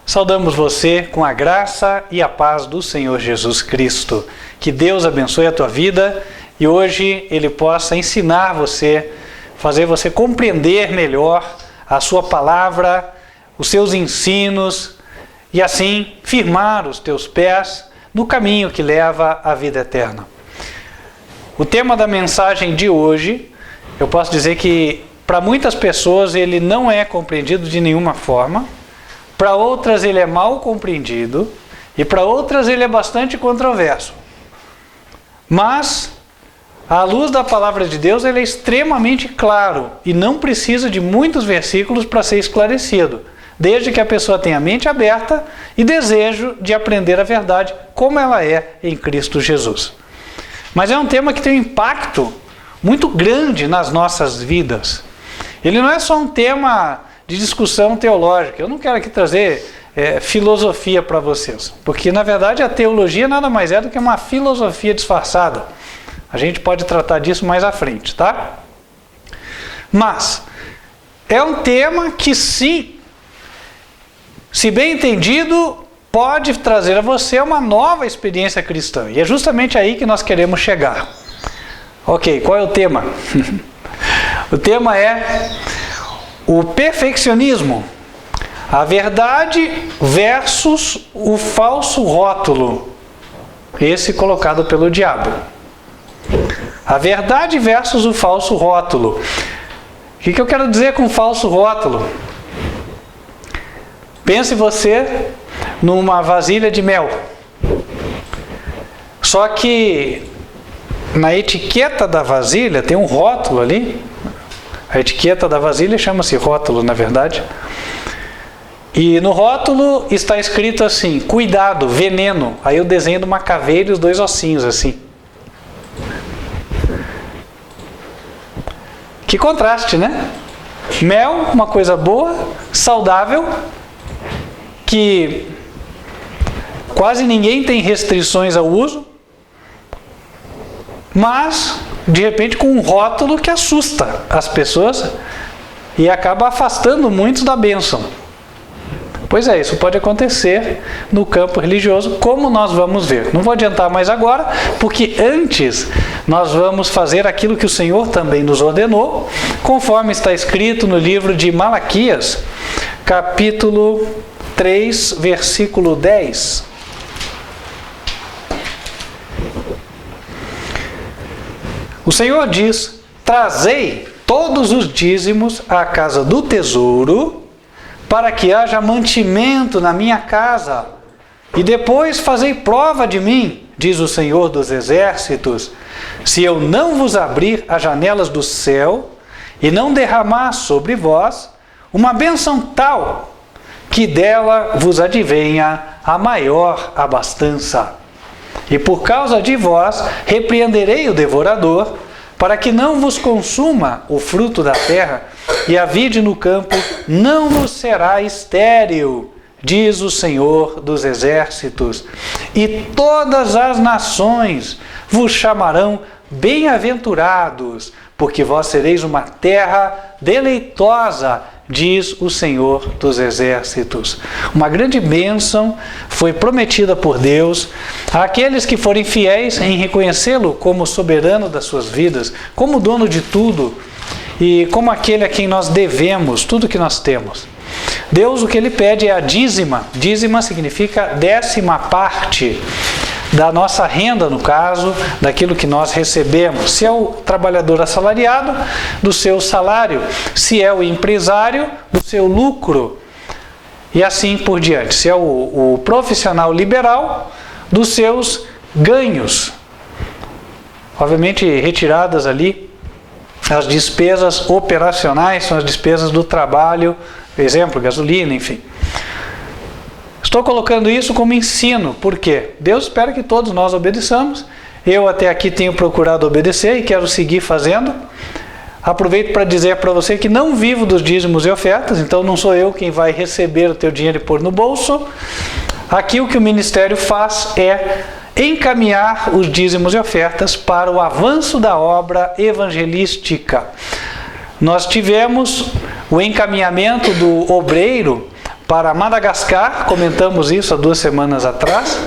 Saudamos você com a graça e a paz do Senhor Jesus Cristo. Que Deus abençoe a tua vida e hoje Ele possa ensinar você, fazer você compreender melhor a sua palavra, os seus ensinos e assim firmar os teus pés no caminho que leva à vida eterna. O tema da mensagem de hoje, eu posso dizer que para muitas pessoas ele não é compreendido de nenhuma forma. Para outras ele é mal compreendido e para outras ele é bastante controverso. Mas, à luz da palavra de Deus, ele é extremamente claro e não precisa de muitos versículos para ser esclarecido, desde que a pessoa tenha a mente aberta e desejo de aprender a verdade como ela é em Cristo Jesus. Mas é um tema que tem um impacto muito grande nas nossas vidas. Ele não é só um tema de discussão teológica. Eu não quero aqui trazer filosofia para vocês, porque na verdade a teologia nada mais é do que uma filosofia disfarçada. A gente pode tratar disso mais à frente, tá? Mas é um tema que se bem entendido, pode trazer a você uma nova experiência cristã. E é justamente aí que nós queremos chegar. Ok, qual é o tema? O tema é o perfeccionismo, a verdade versus o falso rótulo, esse colocado pelo diabo. A verdade versus o falso rótulo. O que eu quero dizer com falso rótulo? Pense você numa vasilha de mel. Só que na etiqueta da vasilha tem um rótulo ali. A etiqueta da vasilha chama-se rótulo, na verdade. E no rótulo está escrito assim, cuidado, veneno. Aí o desenho de uma caveira e os dois ossinhos assim. Que contraste, né? Mel, uma coisa boa, saudável, que quase ninguém tem restrições ao uso, mas de repente com um rótulo que assusta as pessoas e acaba afastando muitos da bênção. Pois é, isso pode acontecer no campo religioso, como nós vamos ver. Não vou adiantar mais agora, porque antes nós vamos fazer aquilo que o Senhor também nos ordenou, conforme está escrito no livro de Malaquias, capítulo 3, versículo 10. O Senhor diz: trazei todos os dízimos à casa do tesouro, para que haja mantimento na minha casa, e depois fazei prova de mim, diz o Senhor dos Exércitos, se eu não vos abrir as janelas do céu, e não derramar sobre vós uma bênção tal, que dela vos advenha a maior abastança. E por causa de vós repreenderei o devorador, para que não vos consuma o fruto da terra, e a vide no campo não vos será estéril, diz o Senhor dos Exércitos. E todas as nações vos chamarão bem-aventurados, porque vós sereis uma terra deleitosa, diz o Senhor dos Exércitos. Uma grande bênção foi prometida por Deus àqueles que forem fiéis em reconhecê-lo como soberano das suas vidas, como dono de tudo e como aquele a quem nós devemos tudo que nós temos. Deus, o que Ele pede é a dízima. Dízima significa 10ª parte da nossa renda, no caso, daquilo que nós recebemos. Se é o trabalhador assalariado, do seu salário. Se é o empresário, do seu lucro. E assim por diante. Se é o profissional liberal, dos seus ganhos. Obviamente, retiradas ali as despesas operacionais, são as despesas do trabalho, exemplo, gasolina, enfim. Estou colocando isso como ensino, porque Deus espera que todos nós obedeçamos. Eu até aqui tenho procurado obedecer e quero seguir fazendo. Aproveito para dizer para você que não vivo dos dízimos e ofertas, então não sou eu quem vai receber o teu dinheiro e pôr no bolso. Aqui o que o ministério faz é encaminhar os dízimos e ofertas para o avanço da obra evangelística. Nós tivemos o encaminhamento do obreiro para Madagascar, comentamos isso há 2 semanas atrás,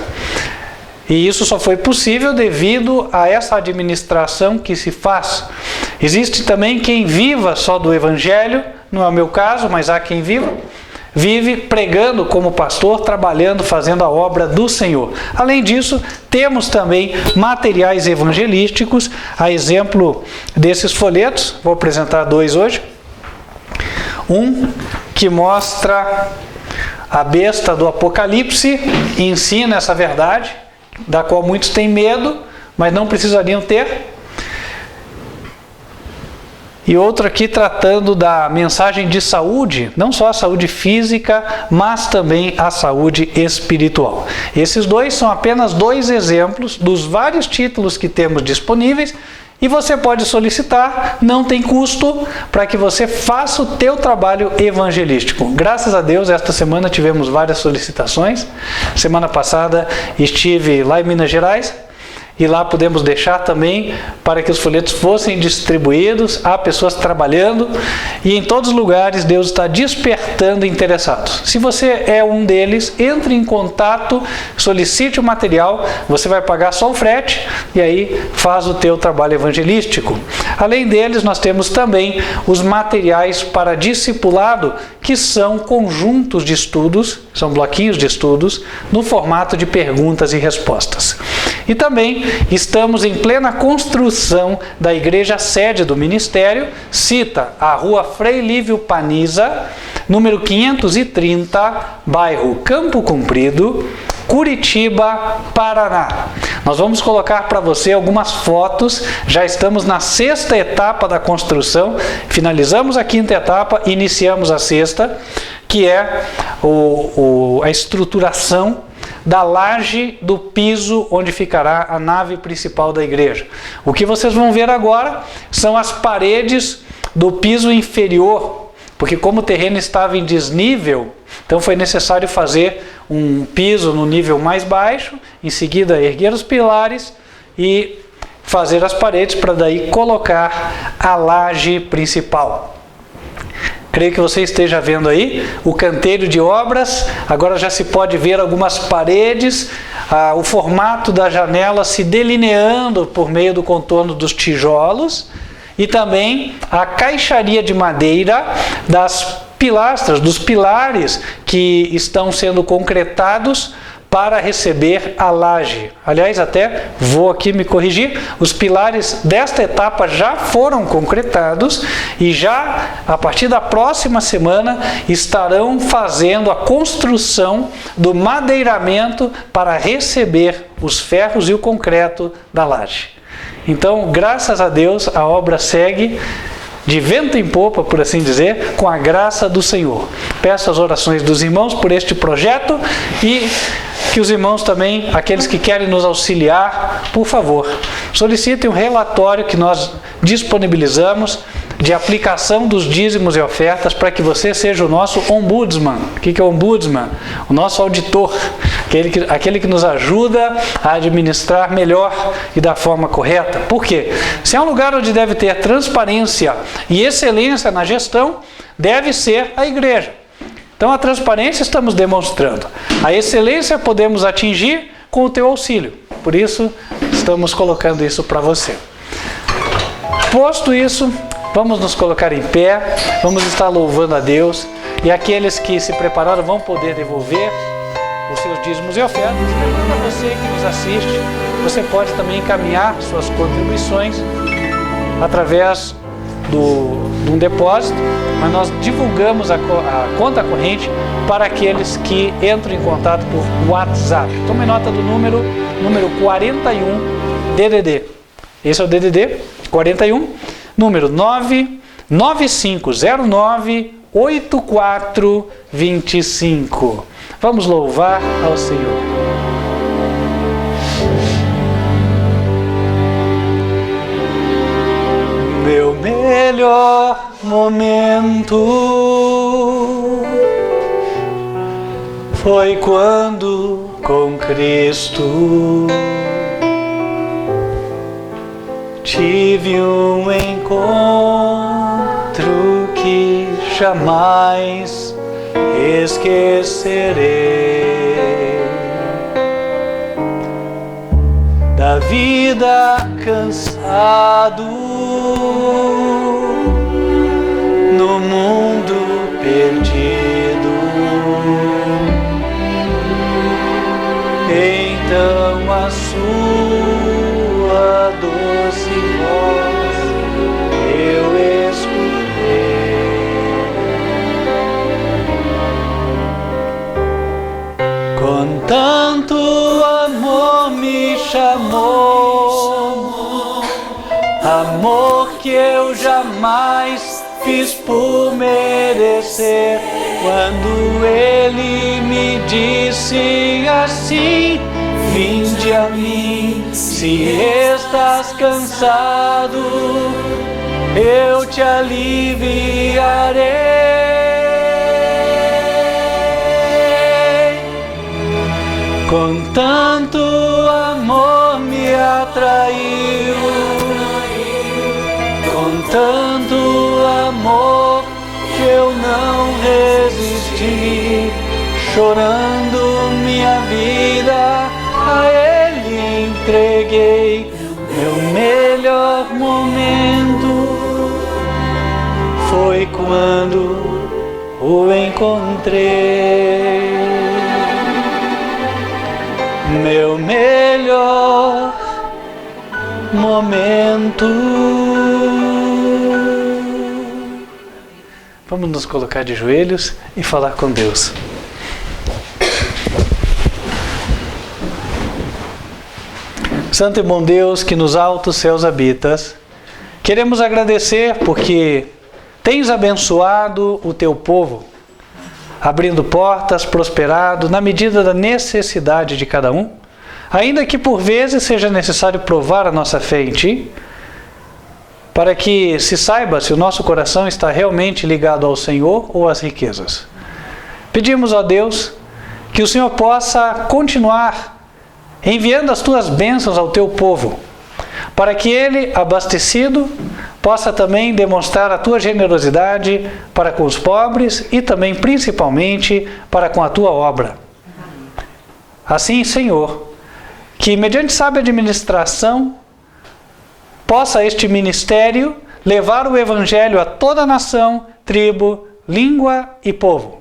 e isso só foi possível devido a essa administração que se faz. Existe também quem viva só do Evangelho, não é o meu caso, mas há quem vive pregando como pastor, trabalhando, fazendo a obra do Senhor. Além disso, temos também materiais evangelísticos, a exemplo desses folhetos, vou apresentar 2 hoje. Um que mostra a besta do Apocalipse e ensina essa verdade, da qual muitos têm medo, mas não precisariam ter. E outro aqui tratando da mensagem de saúde, não só a saúde física, mas também a saúde espiritual. Esses 2 são apenas 2 exemplos dos vários títulos que temos disponíveis, e você pode solicitar, não tem custo, para que você faça o teu trabalho evangelístico. Graças a Deus, esta semana tivemos várias solicitações. Semana passada estive lá em Minas Gerais, e lá podemos deixar também para que os folhetos fossem distribuídos, há pessoas trabalhando, e em todos os lugares Deus está despertando interessados. Se você é um deles, entre em contato, solicite o material, você vai pagar só o frete, e aí faz o teu trabalho evangelístico. Além deles, nós temos também os materiais para discipulado, que são conjuntos de estudos, são bloquinhos de estudos, no formato de perguntas e respostas. E também estamos em plena construção da igreja sede do ministério, cita a Rua Frei Lívio Paniza, número 530, bairro Campo Comprido, Curitiba, Paraná. Nós vamos colocar para você algumas fotos, já estamos na 6ª etapa da construção, finalizamos a 5ª etapa, iniciamos a 6ª, que é a estruturação da laje do piso onde ficará a nave principal da igreja. O que vocês vão ver agora são as paredes do piso inferior, porque como o terreno estava em desnível, então foi necessário fazer um piso no nível mais baixo, em seguida erguer os pilares e fazer as paredes para daí colocar a laje principal. Creio que você esteja vendo aí o canteiro de obras, agora já se pode ver algumas paredes, o formato da janela se delineando por meio do contorno dos tijolos e também a caixaria de madeira das pilastras, dos pilares que estão sendo concretados para receber a laje. Aliás, até vou aqui me corrigir, os pilares desta etapa já foram concretados e já a partir da próxima semana estarão fazendo a construção do madeiramento para receber os ferros e o concreto da laje. Então, graças a Deus, a obra segue de vento em popa, por assim dizer, com a graça do Senhor. Peço as orações dos irmãos por este projeto e que os irmãos também, aqueles que querem nos auxiliar, por favor, solicitem um relatório que nós disponibilizamos de aplicação dos dízimos e ofertas para que você seja o nosso ombudsman. O que é ombudsman? O nosso auditor, aquele que nos ajuda a administrar melhor e da forma correta. Por quê? Se é um lugar onde deve ter transparência e excelência na gestão, deve ser a igreja. Então a transparência estamos demonstrando. A excelência podemos atingir com o teu auxílio. Por isso, estamos colocando isso para você. Posto isso, vamos nos colocar em pé, vamos estar louvando a Deus. E aqueles que se prepararam vão poder devolver os seus dízimos e ofertas. Lembrando a você que nos assiste, você pode também encaminhar suas contribuições através de um depósito, mas nós divulgamos a conta corrente para aqueles que entram em contato por WhatsApp. Tome nota do número 41 DDD. Esse é o DDD 41, número 99509 8425. Vamos louvar ao Senhor. Meu melhor momento foi quando com Cristo tive um encontro que jamais esquecerei da vida cansado no mundo perdido. Então a sua doce voz eu escutei, com tanto amor me chamou, amor que eu jamais fiz por merecer. Quando ele me disse assim: vinde a mim, se estás cansado, eu te aliviarei. Com tanto amor me atraiu, com tanto amor que eu não resisti, chorando minha vida a ele entreguei. Meu melhor momento foi quando o encontrei. Meu melhor momento. Vamos nos colocar de joelhos e falar com Deus. Santo e bom Deus, que nos altos céus habitas, queremos agradecer porque tens abençoado o teu povo, abrindo portas, prosperado na medida da necessidade de cada um, ainda que por vezes seja necessário provar a nossa fé em Ti, para que se saiba se o nosso coração está realmente ligado ao Senhor ou às riquezas. Pedimos a Deus que o Senhor possa continuar enviando as Tuas bênçãos ao Teu povo, para que ele, abastecido, possa também demonstrar a Tua generosidade para com os pobres e também, principalmente, para com a Tua obra. Assim, Senhor, que mediante sábia administração, possa este ministério levar o Evangelho a toda a nação, tribo, língua e povo.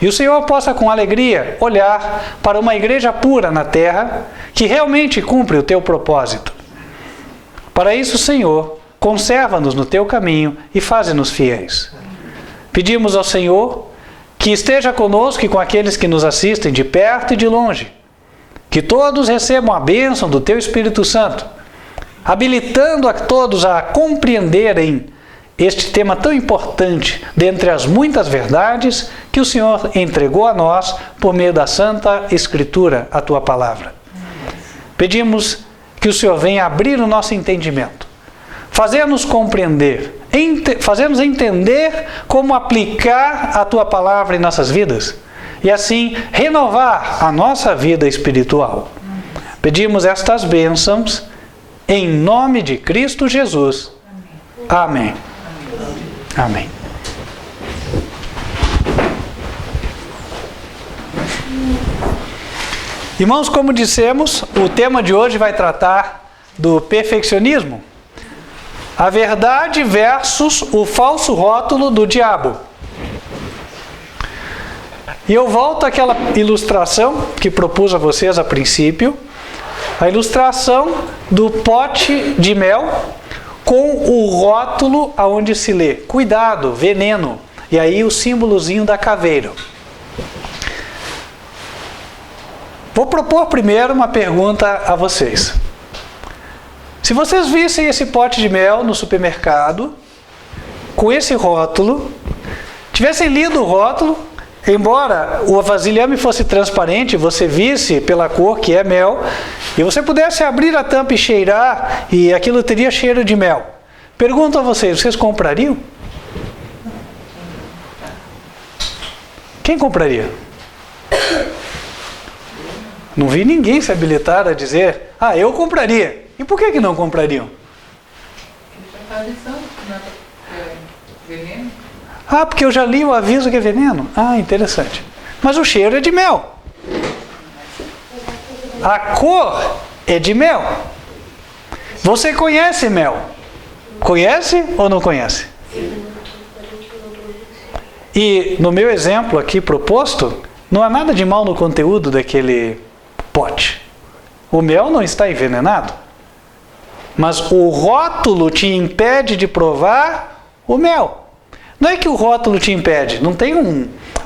E o Senhor possa com alegria olhar para uma igreja pura na terra, que realmente cumpre o Teu propósito. Para isso, Senhor, conserva-nos no Teu caminho e faze-nos fiéis. Pedimos ao Senhor que esteja conosco e com aqueles que nos assistem de perto e de longe, que todos recebam a bênção do Teu Espírito Santo, habilitando a todos a compreenderem este tema tão importante, dentre as muitas verdades que o Senhor entregou a nós por meio da Santa Escritura, a Tua Palavra. Pedimos que o Senhor venha abrir o nosso entendimento, fazer-nos compreender, fazer-nos entender como aplicar a Tua Palavra em nossas vidas e assim renovar a nossa vida espiritual. Pedimos estas bênçãos em nome de Cristo Jesus. Amém. Amém. Irmãos, como dissemos, o tema de hoje vai tratar do perfeccionismo. A verdade versus o falso rótulo do diabo. E eu volto àquela ilustração que propus a vocês a princípio, a ilustração do pote de mel com o rótulo aonde se lê: cuidado, veneno, e aí o símbolozinho da caveira. Vou propor primeiro uma pergunta a vocês. Se vocês vissem esse pote de mel no supermercado, com esse rótulo, tivessem lido o rótulo, embora o vasilhame fosse transparente, você visse pela cor que é mel, e você pudesse abrir a tampa e cheirar, e aquilo teria cheiro de mel. Pergunto a vocês, vocês comprariam? Quem compraria? Não vi ninguém se habilitar a dizer, eu compraria. E por que não comprariam? Tradição, veneno. Ah, porque eu já li o aviso que é veneno. Ah, interessante. Mas o cheiro é de mel. A cor é de mel. Você conhece mel? Conhece ou não conhece? E no meu exemplo aqui proposto, não há nada de mal no conteúdo daquele pote. O mel não está envenenado. Mas o rótulo te impede de provar o mel. Não é que o rótulo te impede, não tem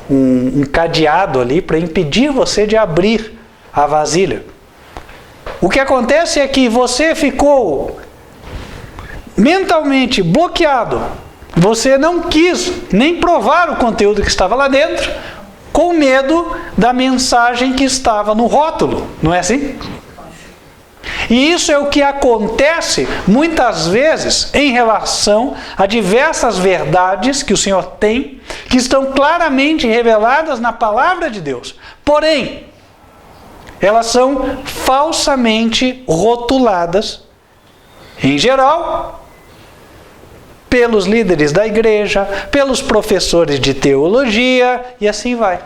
um cadeado ali para impedir você de abrir a vasilha. O que acontece é que você ficou mentalmente bloqueado. Você não quis nem provar o conteúdo que estava lá dentro, com medo da mensagem que estava no rótulo. Não é assim? E isso é o que acontece muitas vezes em relação a diversas verdades que o Senhor tem, que estão claramente reveladas na palavra de Deus. Porém, elas são falsamente rotuladas, em geral, pelos líderes da igreja, pelos professores de teologia, e assim vai.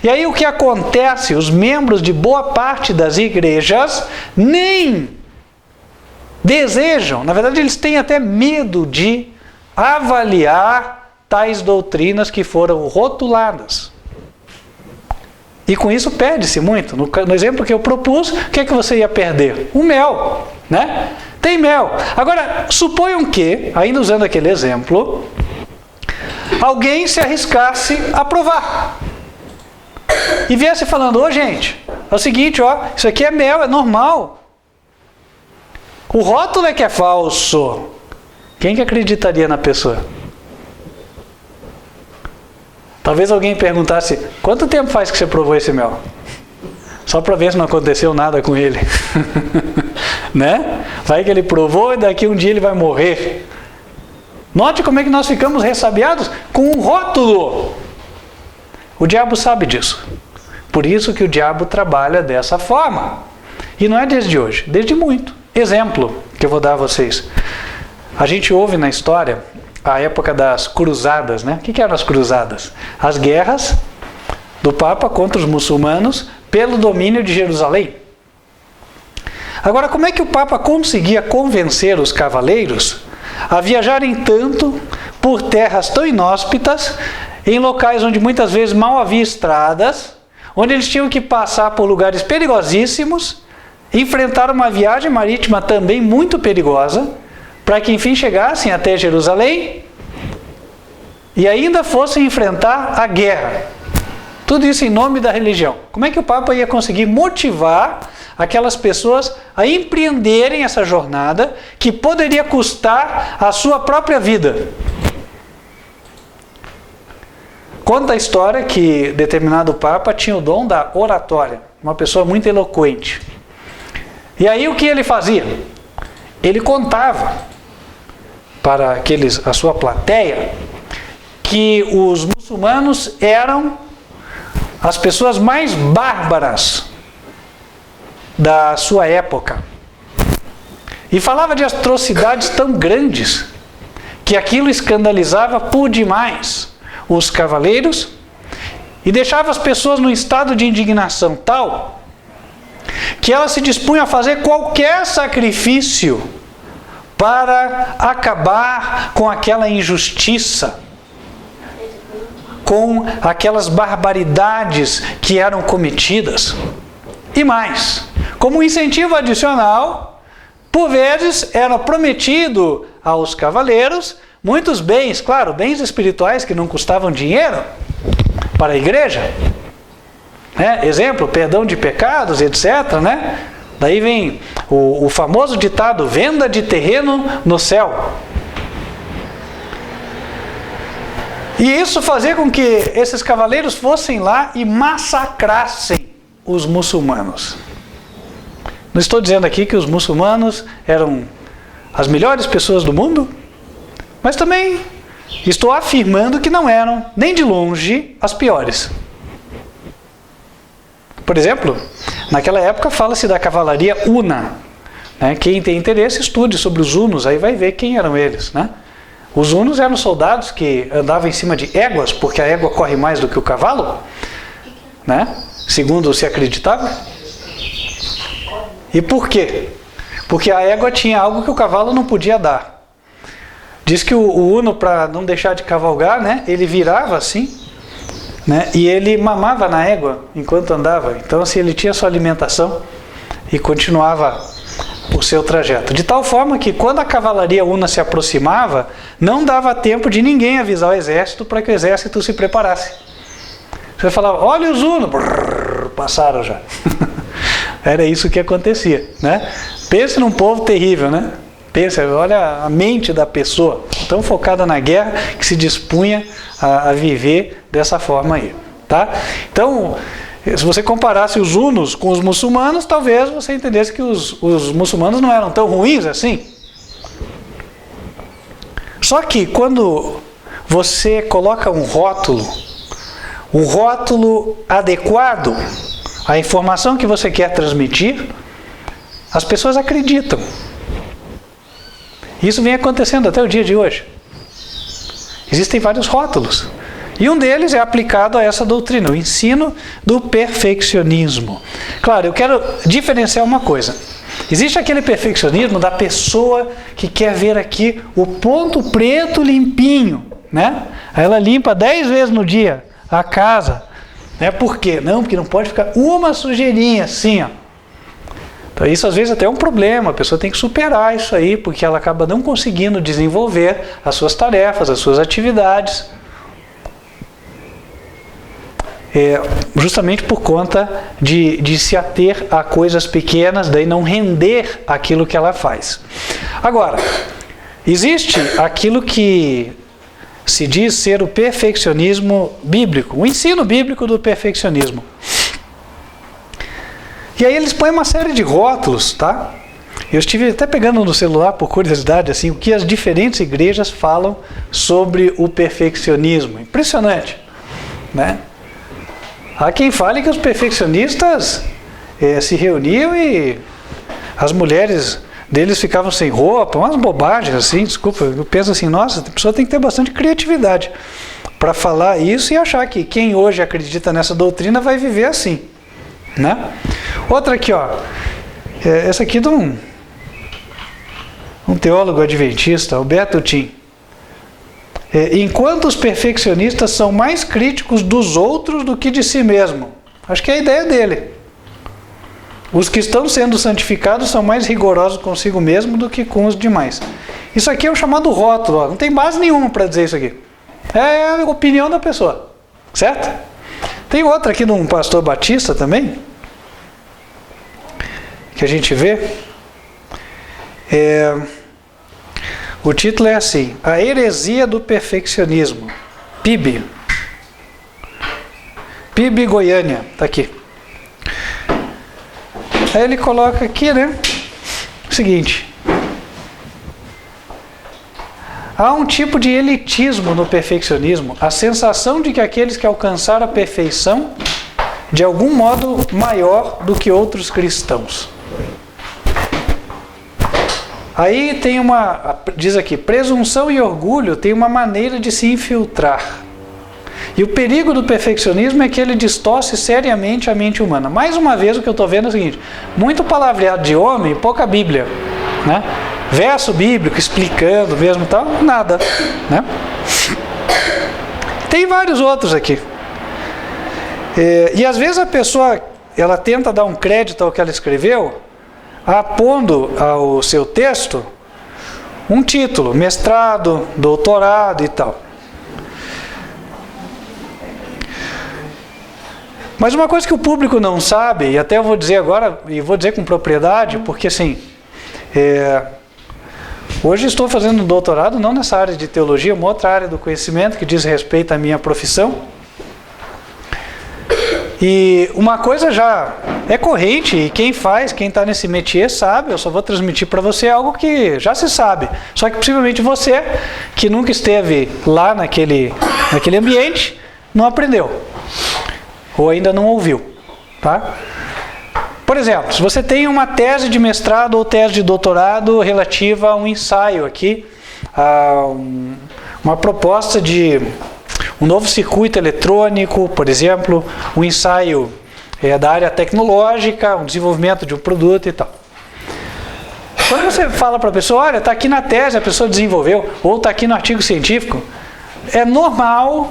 E aí o que acontece? Os membros de boa parte das igrejas nem desejam, na verdade eles têm até medo de avaliar tais doutrinas que foram rotuladas. E com isso perde-se muito. No exemplo que eu propus, o que é que você ia perder? O mel, né? Tem mel. Agora, suponham que, ainda usando aquele exemplo, alguém se arriscasse a provar. E viesse falando, ô gente, é o seguinte, ó, isso aqui é mel, é normal. O rótulo é que é falso. Quem que acreditaria na pessoa? Talvez alguém perguntasse, quanto tempo faz que você provou esse mel? Só para ver se não aconteceu nada com ele. Né? Vai que ele provou e daqui um dia ele vai morrer. Note como é que nós ficamos ressabiados com um rótulo. O diabo sabe disso. Por isso que o diabo trabalha dessa forma. E não é desde hoje, desde muito. Exemplo que eu vou dar a vocês. A gente ouve na história a época das cruzadas, né? O que eram as cruzadas? As guerras do Papa contra os muçulmanos pelo domínio de Jerusalém. Agora, como é que o Papa conseguia convencer os cavaleiros a viajarem tanto por terras tão inóspitas, em locais onde muitas vezes mal havia estradas, onde eles tinham que passar por lugares perigosíssimos, enfrentar uma viagem marítima também muito perigosa, para que enfim chegassem até Jerusalém e ainda fossem enfrentar a guerra. Tudo isso em nome da religião. Como é que o Papa ia conseguir motivar aquelas pessoas a empreenderem essa jornada que poderia custar a sua própria vida? Conta a história que determinado Papa tinha o dom da oratória, uma pessoa muito eloquente. E aí o que ele fazia? Ele contava para a sua plateia, que os muçulmanos eram as pessoas mais bárbaras da sua época. E falava de atrocidades tão grandes, que aquilo escandalizava por demais os cavaleiros, e deixava as pessoas num estado de indignação tal, que elas se dispunham a fazer qualquer sacrifício para acabar com aquela injustiça, com aquelas barbaridades que eram cometidas. E mais, como incentivo adicional, por vezes era prometido aos cavaleiros muitos bens, claro, bens espirituais que não custavam dinheiro para a igreja. Né? Exemplo, perdão de pecados, etc. Né? Daí vem o famoso ditado, venda de terreno no céu. E isso fazia com que esses cavaleiros fossem lá e massacrassem os muçulmanos. Não estou dizendo aqui que os muçulmanos eram as melhores pessoas do mundo, mas também estou afirmando que não eram, nem de longe, as piores. Por exemplo, naquela época fala-se da cavalaria Una. Né? Quem tem interesse estude sobre os hunos, aí vai ver quem eram eles. Né? Os hunos eram soldados que andavam em cima de éguas, porque a égua corre mais do que o cavalo, né? Segundo se acreditava. E por quê? Porque a égua tinha algo que o cavalo não podia dar. Diz que o uno, para não deixar de cavalgar, né, ele virava assim, né, e ele mamava na égua enquanto andava. Então, assim, ele tinha sua alimentação e continuava o seu trajeto. De tal forma que quando a cavalaria una se aproximava, não dava tempo de ninguém avisar o exército para que o exército se preparasse. Você falava, olha os unos, passaram já. Era isso que acontecia, né? Pense num povo terrível, né? Pensa, olha a mente da pessoa, tão focada na guerra, que se dispunha a viver dessa forma aí, tá? Então, se você comparasse os hunos com os muçulmanos, talvez você entendesse que os muçulmanos não eram tão ruins assim. Só que quando você coloca um rótulo adequado à informação que você quer transmitir, as pessoas acreditam. Isso vem acontecendo até o dia de hoje. Existem vários rótulos. E um deles é aplicado a essa doutrina, o ensino do perfeccionismo. Claro, eu quero diferenciar uma coisa. Existe aquele perfeccionismo da pessoa que quer ver aqui o ponto preto limpinho, né? Ela limpa 10 vezes no dia a casa. Né? Por quê? Não, porque não pode ficar uma sujeirinha assim, ó. Então, isso às vezes até é um problema, a pessoa tem que superar isso aí, porque ela acaba não conseguindo desenvolver as suas tarefas, as suas atividades, justamente por conta de se ater a coisas pequenas, daí não render aquilo que ela faz. Agora, existe aquilo que se diz ser o perfeccionismo bíblico, o ensino bíblico do perfeccionismo. E aí eles põem uma série de rótulos, tá? Eu estive até pegando no celular, por curiosidade, assim, o que as diferentes igrejas falam sobre o perfeccionismo. Impressionante, né? Há quem fale que os perfeccionistas se reuniam e as mulheres deles ficavam sem roupa, umas bobagens assim, desculpa, eu penso assim, nossa, a pessoa tem que ter bastante criatividade para falar isso e achar que quem hoje acredita nessa doutrina vai viver assim, né? Outra aqui, ó, essa aqui de um teólogo adventista, Alberto Tim. Enquanto os perfeccionistas são mais críticos dos outros do que de si mesmo. Acho que é a ideia dele. Os que estão sendo santificados são mais rigorosos consigo mesmo do que com os demais. Isso aqui é o chamado rótulo, ó. Não tem base nenhuma para dizer isso aqui. É a opinião da pessoa, certo? Tem outra aqui de um pastor batista também, que a gente vê. O título é assim: A Heresia do Perfeccionismo. PIB Goiânia, tá aqui. Aí ele coloca aqui, né, o seguinte: há um tipo de elitismo no perfeccionismo, a sensação de que aqueles que alcançaram a perfeição de algum modo maior do que outros cristãos. Aí tem diz aqui, presunção e orgulho tem uma maneira de se infiltrar. E o perigo do perfeccionismo é que ele distorce seriamente a mente humana. Mais uma vez o que eu estou vendo é o seguinte: muito palavreado de homem, pouca Bíblia, né? Verso bíblico explicando mesmo e tal, nada, né? Tem vários outros aqui. E às vezes a pessoa, ela tenta dar um crédito ao que ela escreveu, apondo ao seu texto um título, mestrado, doutorado e tal. Mas uma coisa que o público não sabe, e até eu vou dizer agora, e vou dizer com propriedade, porque assim, hoje estou fazendo um doutorado, não nessa área de teologia, uma outra área do conhecimento que diz respeito à minha profissão. E uma coisa já é corrente, e quem está nesse métier sabe, eu só vou transmitir para você algo que já se sabe. Só que possivelmente você, que nunca esteve lá naquele ambiente, não aprendeu. Ou ainda não ouviu, tá? Por exemplo, se você tem uma tese de mestrado ou tese de doutorado relativa a um ensaio aqui, uma proposta de um novo circuito eletrônico, por exemplo, um ensaio da área tecnológica, um desenvolvimento de um produto e tal. Quando você fala para a pessoa, olha, está aqui na tese, a pessoa desenvolveu, ou está aqui no artigo científico, é normal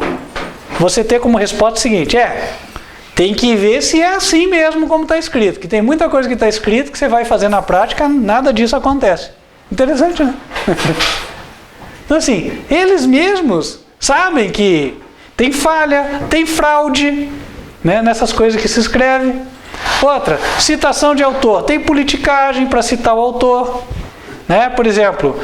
você ter como resposta o seguinte, tem que ver se é assim mesmo como está escrito, porque tem muita coisa que está escrito que você vai fazer na prática, nada disso acontece. Interessante, né? Então assim, eles mesmos sabem que tem falha, tem fraude, né, nessas coisas que se escreve. Outra, citação de autor. Tem politicagem para citar o autor. Né? Por exemplo,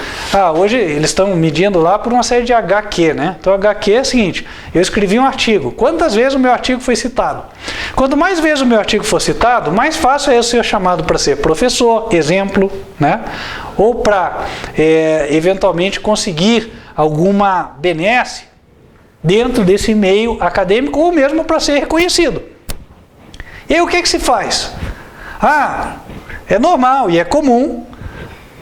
hoje eles estão medindo lá por uma série de HQ. Né? Então, HQ é o seguinte, eu escrevi um artigo. Quantas vezes o meu artigo foi citado? Quanto mais vezes o meu artigo for citado, mais fácil é eu ser chamado para ser professor, exemplo, né? Ou para, eventualmente, conseguir alguma benesse dentro desse meio acadêmico ou mesmo para ser reconhecido. E aí o que se faz? É normal e é comum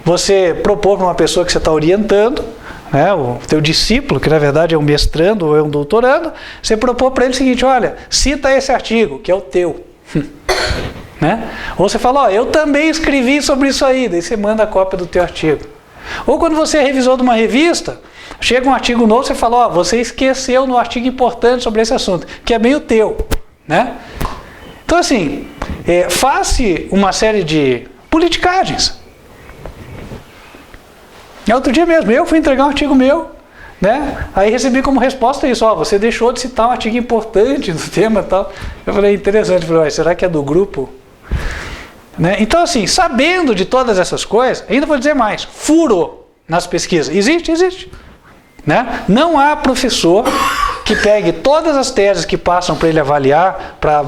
você propor para uma pessoa que você está orientando, né, o teu discípulo, que na verdade é um mestrando ou é um doutorando, você propor para ele o seguinte, olha, cita esse artigo, que é o teu. Né? Ou você fala, eu também escrevi sobre isso aí, daí você manda a cópia do teu artigo. Ou quando você é revisor de uma revista, chega um artigo novo, você fala, você esqueceu no artigo importante sobre esse assunto, que é bem o teu. Né? Então assim, faz-se uma série de politicagens. Outro dia mesmo, eu fui entregar um artigo meu, né? Aí recebi como resposta isso, você deixou de citar um artigo importante do tema e tal. Eu falei, interessante, será que é do grupo? Né? Então assim, sabendo de todas essas coisas, ainda vou dizer mais, furo nas pesquisas. Existe. Né? Não há professor que pegue todas as teses que passam para ele avaliar, para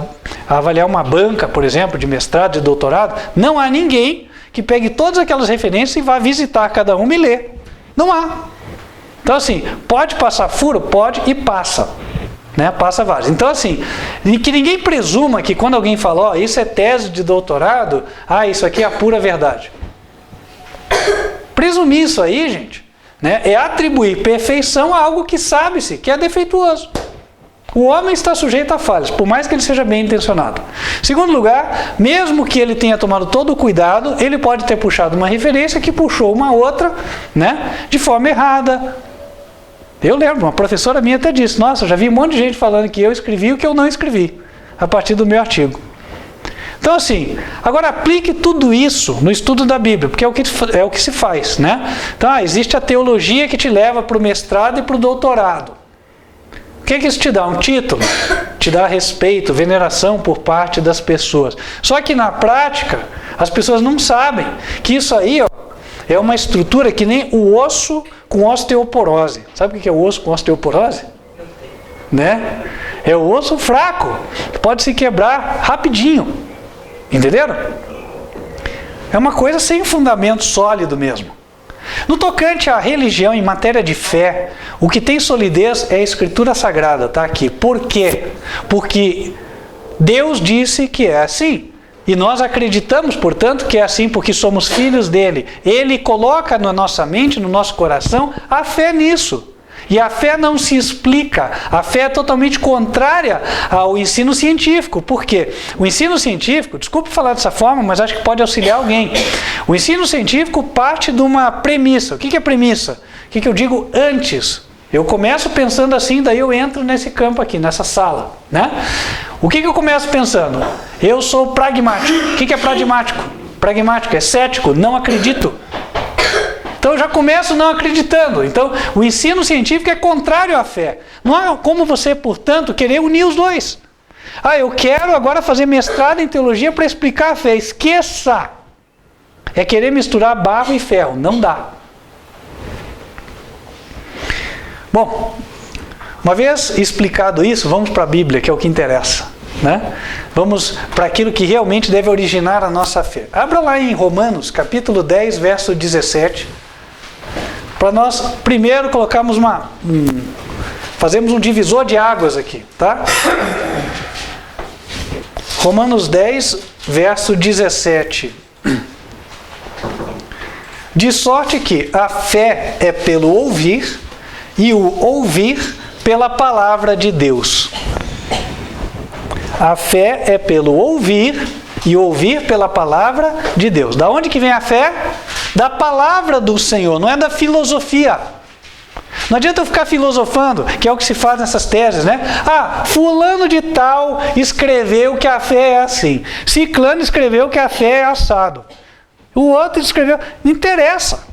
avaliar uma banca, por exemplo, de mestrado, de doutorado, não há ninguém que pegue todas aquelas referências e vá visitar cada uma e ler. Não há. Então assim, pode passar furo? Pode e passa. Né? Passa vários. Então assim, que ninguém presuma que quando alguém fala, isso é tese de doutorado, isso aqui é a pura verdade. Presumir isso aí, gente, né, é atribuir perfeição a algo que sabe-se, que é defeituoso. O homem está sujeito a falhas, por mais que ele seja bem intencionado. Segundo lugar, mesmo que ele tenha tomado todo o cuidado, ele pode ter puxado uma referência que puxou uma outra, né, de forma errada. Eu lembro, uma professora minha até disse, nossa, eu já vi um monte de gente falando que eu escrevi o que eu não escrevi, a partir do meu artigo. Então assim, agora aplique tudo isso no estudo da Bíblia, porque é o que se faz, né? Então existe a teologia que te leva para o mestrado e para o doutorado. O que isso te dá? Um título, te dá respeito, veneração por parte das pessoas. Só que na prática, as pessoas não sabem que isso aí é uma estrutura que nem o osso com osteoporose. Sabe o que é o osso com osteoporose? Né? É o osso fraco, que pode se quebrar rapidinho. Entenderam? É uma coisa sem fundamento sólido mesmo. No tocante à religião em matéria de fé, o que tem solidez é a Escritura Sagrada, tá aqui. Por quê? Porque Deus disse que é assim. E nós acreditamos, portanto, que é assim porque somos filhos dele. Ele coloca na nossa mente, no nosso coração, a fé nisso. E a fé não se explica. A fé é totalmente contrária ao ensino científico. Por quê? O ensino científico, desculpe falar dessa forma, mas acho que pode auxiliar alguém. O ensino científico parte de uma premissa. O que é premissa? O que eu digo antes? Eu começo pensando assim, daí eu entro nesse campo aqui, nessa sala. Né? O que eu começo pensando? Eu sou pragmático. O que é pragmático? Pragmático é cético, não acredito. Então eu já começo não acreditando. Então o ensino científico é contrário à fé. Não é como você, portanto, querer unir os dois. Eu quero agora fazer mestrado em teologia para explicar a fé. Esqueça! É querer misturar barro e ferro. Não dá. Bom, uma vez explicado isso, vamos para a Bíblia, que é o que interessa. Né? Vamos para aquilo que realmente deve originar a nossa fé. Abra lá em Romanos, capítulo 10, verso 17. Para nós, primeiro, colocarmos fazemos um divisor de águas aqui, tá? Romanos 10, verso 17. De sorte que a fé é pelo ouvir, e o ouvir pela palavra de Deus. A fé é pelo ouvir, e ouvir pela palavra de Deus. Da onde que vem a fé? Da palavra do Senhor, não é da filosofia. Não adianta eu ficar filosofando, que é o que se faz nessas teses, né? Ah, fulano de tal escreveu que a fé é assim. Ciclano escreveu que a fé é assado. O outro escreveu. Não interessa.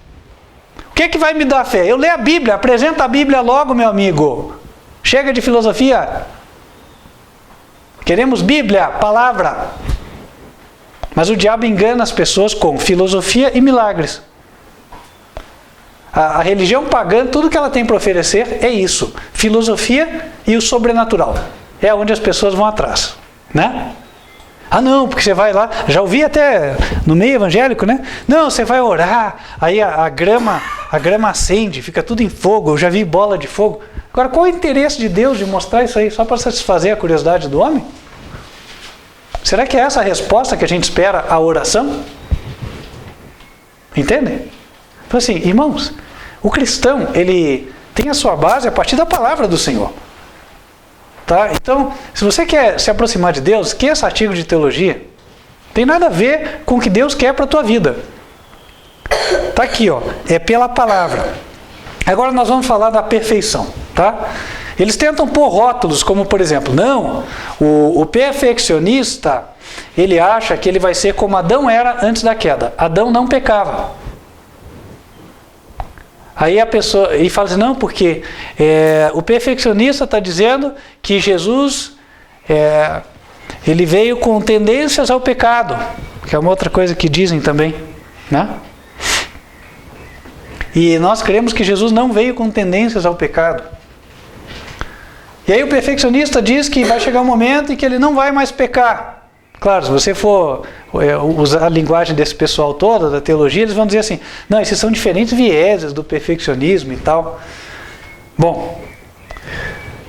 O que é que vai me dar fé? Eu leio a Bíblia, apresenta a Bíblia logo, meu amigo. Chega de filosofia. Queremos Bíblia, palavra. Mas o diabo engana as pessoas com filosofia e milagres. A religião pagã, tudo que ela tem para oferecer é isso. Filosofia e o sobrenatural. É onde as pessoas vão atrás, né? Ah não, porque você vai lá, já ouvi até no meio evangélico, né? Não, você vai orar, aí a grama acende, fica tudo em fogo, eu já vi bola de fogo. Agora, qual é o interesse de Deus de mostrar isso aí? Só para satisfazer a curiosidade do homem? Será que é essa a resposta que a gente espera à oração? Entendem? Então assim, irmãos, o cristão, ele tem a sua base a partir da palavra do Senhor. Tá? Então, se você quer se aproximar de Deus, que esse artigo de teologia tem nada a ver com o que Deus quer para a tua vida. Tá aqui, ó, é pela palavra. Agora nós vamos falar da perfeição, tá? Eles tentam pôr rótulos, como por exemplo, não, o perfeccionista, ele acha que ele vai ser como Adão era antes da queda. Adão não pecava. Aí a pessoa, e fala assim, não, porque o perfeccionista está dizendo que Jesus, ele veio com tendências ao pecado, que é uma outra coisa que dizem também, né? E nós cremos que Jesus não veio com tendências ao pecado. E aí o perfeccionista diz que vai chegar um momento em que ele não vai mais pecar. Claro, se você for usar a linguagem desse pessoal toda, da teologia, eles vão dizer assim, não, esses são diferentes vieses do perfeccionismo e tal. Bom,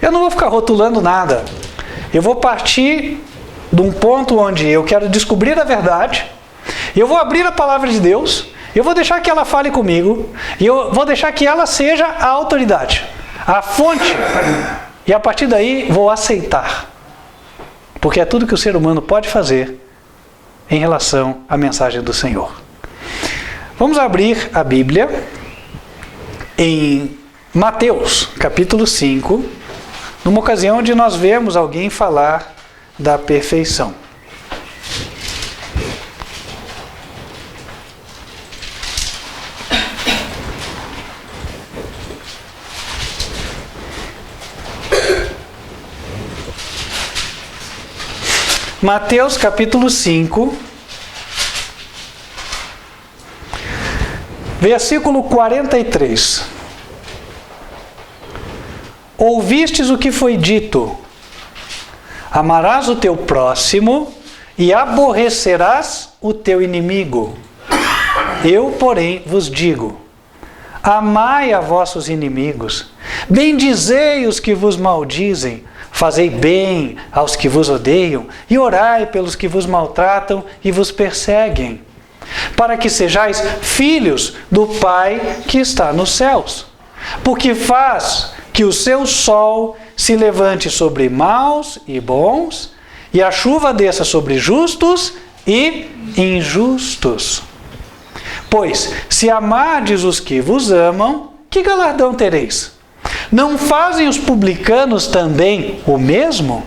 eu não vou ficar rotulando nada. Eu vou partir de um ponto onde eu quero descobrir a verdade, eu vou abrir a palavra de Deus, eu vou deixar que ela fale comigo, e eu vou deixar que ela seja a autoridade, a fonte, e a partir daí vou aceitar. Porque é tudo que o ser humano pode fazer em relação à mensagem do Senhor. Vamos abrir a Bíblia em Mateus, capítulo 5, numa ocasião onde nós vemos alguém falar da perfeição. Mateus capítulo 5, versículo 43. Ouvistes o que foi dito: amarás o teu próximo e aborrecerás o teu inimigo. Eu, porém, vos digo: amai a vossos inimigos, bendizei os que vos maldizem, fazei bem aos que vos odeiam e orai pelos que vos maltratam e vos perseguem, para que sejais filhos do Pai que está nos céus. Porque faz que o seu sol se levante sobre maus e bons, e a chuva desça sobre justos e injustos. Pois, se amardes os que vos amam, que galardão tereis? Não fazem os publicanos também o mesmo?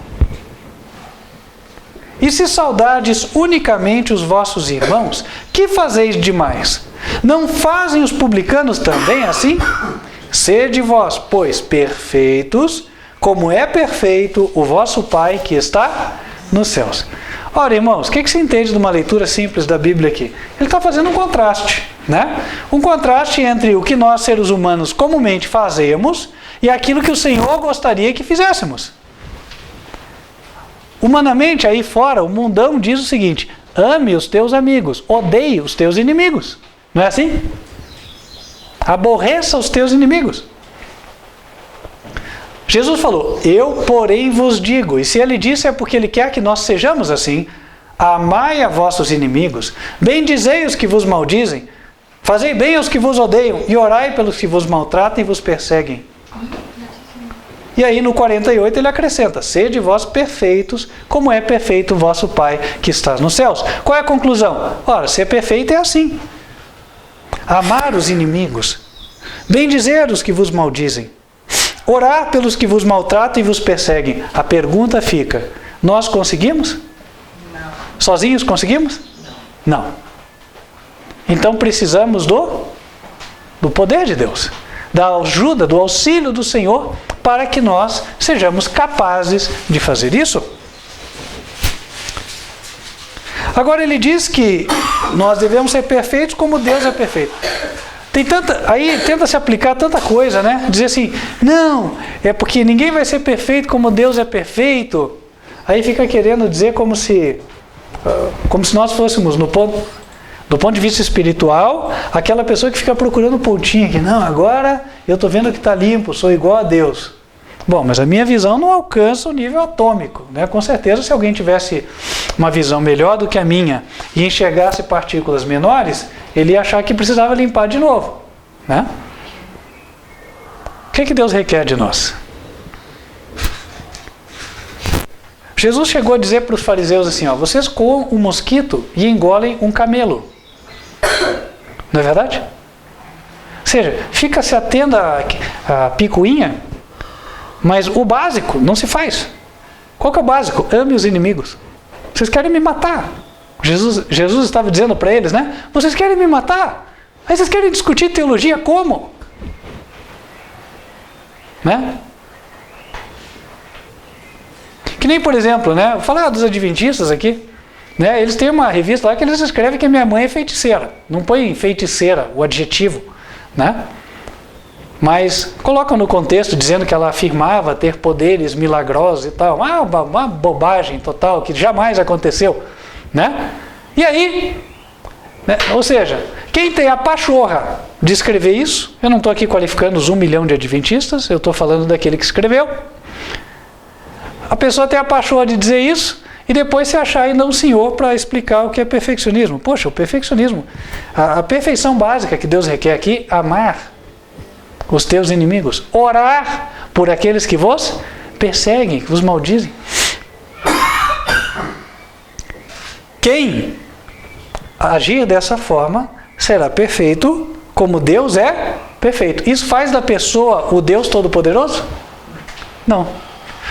E se saudardes unicamente os vossos irmãos, que fazeis demais? Não fazem os publicanos também assim? Sede vós, pois, perfeitos, como é perfeito o vosso Pai que está nos céus. Ora, irmãos, o que você entende de uma leitura simples da Bíblia aqui? Ele está fazendo um contraste, né? Um contraste entre o que nós, seres humanos, comumente fazemos e aquilo que o Senhor gostaria que fizéssemos. Humanamente, aí fora, o mundão diz o seguinte: ame os teus amigos, odeie os teus inimigos. Não é assim? Aborreça os teus inimigos. Jesus falou: eu, porém, vos digo. E se ele disse é porque ele quer que nós sejamos assim. Amai a vossos inimigos, bendizei os que vos maldizem, Fazei bem aos que vos odeiam e orai pelos que vos maltratam e vos perseguem. E aí no 48 ele acrescenta: sede vós perfeitos, como é perfeito o vosso Pai que estás nos céus. Qual é a conclusão? Ora, ser perfeito é assim: amar os inimigos, bendizer os que vos maldizem, orar pelos que vos maltratam e vos perseguem. A pergunta fica: nós conseguimos? Não. Sozinhos conseguimos? Não. Então precisamos do poder de Deus, da ajuda, do auxílio do Senhor, para que nós sejamos capazes de fazer isso. Agora ele diz que nós devemos ser perfeitos como Deus é perfeito. Aí tenta se aplicar tanta coisa, né? Dizer assim, não, é porque ninguém vai ser perfeito como Deus é perfeito. Aí fica querendo dizer como se nós fôssemos, do ponto de vista espiritual, aquela pessoa que fica procurando pontinho aqui. Não, agora eu estou vendo que está limpo, sou igual a Deus. Bom, mas a minha visão não alcança o nível atômico, né? Com certeza, se alguém tivesse uma visão melhor do que a minha e enxergasse partículas menores, ele ia achar que precisava limpar de novo, né? O que Deus requer de nós? Jesus chegou a dizer para os fariseus assim, ó, vocês coam um mosquito e engolem um camelo. Não é verdade? Ou seja, fica se atendo a picuinha, mas o básico não se faz. Qual que é o básico? Ame os inimigos. Vocês querem me matar. Jesus estava dizendo para eles, né? Vocês querem me matar? Aí vocês querem discutir teologia como? Né? Que nem, por exemplo, né? Vou falar dos adventistas aqui. Né? Eles têm uma revista lá que eles escrevem que a minha mãe é feiticeira. Não põe feiticeira, o adjetivo. Né? Mas colocam no contexto dizendo que ela afirmava ter poderes milagrosos e tal. Uma bobagem total que jamais aconteceu. Né? E aí, né? Ou seja, quem tem a pachorra de escrever isso, eu não estou aqui qualificando os 1 milhão de adventistas, eu estou falando daquele que escreveu. A pessoa tem a pachorra de dizer isso e depois se achar ainda um senhor para explicar o que é perfeccionismo. Poxa, o perfeccionismo, a perfeição básica que Deus requer aqui, amar os teus inimigos, orar por aqueles que vos perseguem, que vos maldizem. Quem agir dessa forma será perfeito como Deus é perfeito. Isso faz da pessoa o Deus Todo-Poderoso? Não.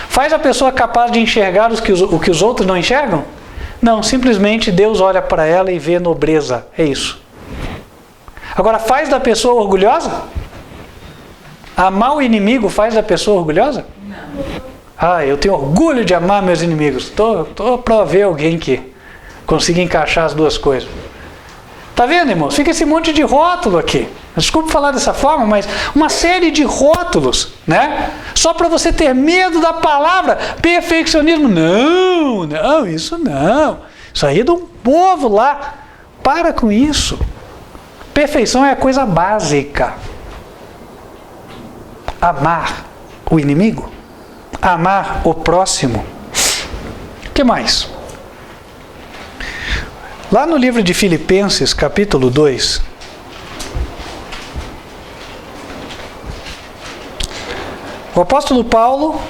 Faz a pessoa capaz de enxergar o que os outros não enxergam? Não, simplesmente Deus olha para ela e vê nobreza. É isso. Agora, faz da pessoa orgulhosa? Amar o inimigo faz da pessoa orgulhosa? Não. Eu tenho orgulho de amar meus inimigos. Estou para ver alguém que consiga encaixar as duas coisas. Tá vendo, irmãos? Fica esse monte de rótulo aqui. Desculpe falar dessa forma, mas uma série de rótulos, né? Só para você ter medo da palavra perfeccionismo. Não, isso não. Isso aí é de um povo lá. Para com isso. Perfeição é a coisa básica. Amar o inimigo. Amar o próximo. O que mais? Lá no livro de Filipenses, capítulo 2, o apóstolo Paulo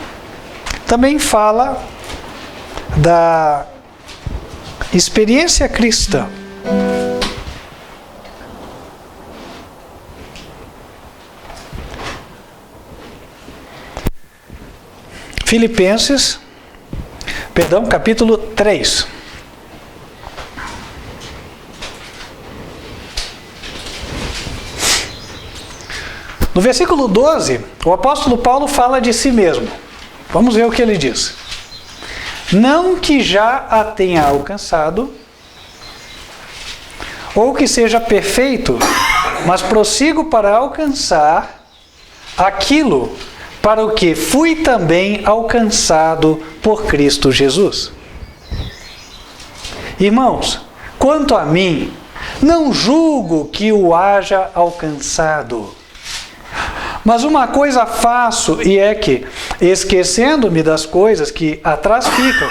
também fala da experiência cristã. Capítulo 3. No versículo 12, o apóstolo Paulo fala de si mesmo. Vamos ver o que ele diz. Não que já a tenha alcançado, ou que seja perfeito, mas prossigo para alcançar aquilo para o que fui também alcançado por Cristo Jesus. Irmãos, quanto a mim, não julgo que o haja alcançado. Mas uma coisa faço, e é que, esquecendo-me das coisas que atrás ficam,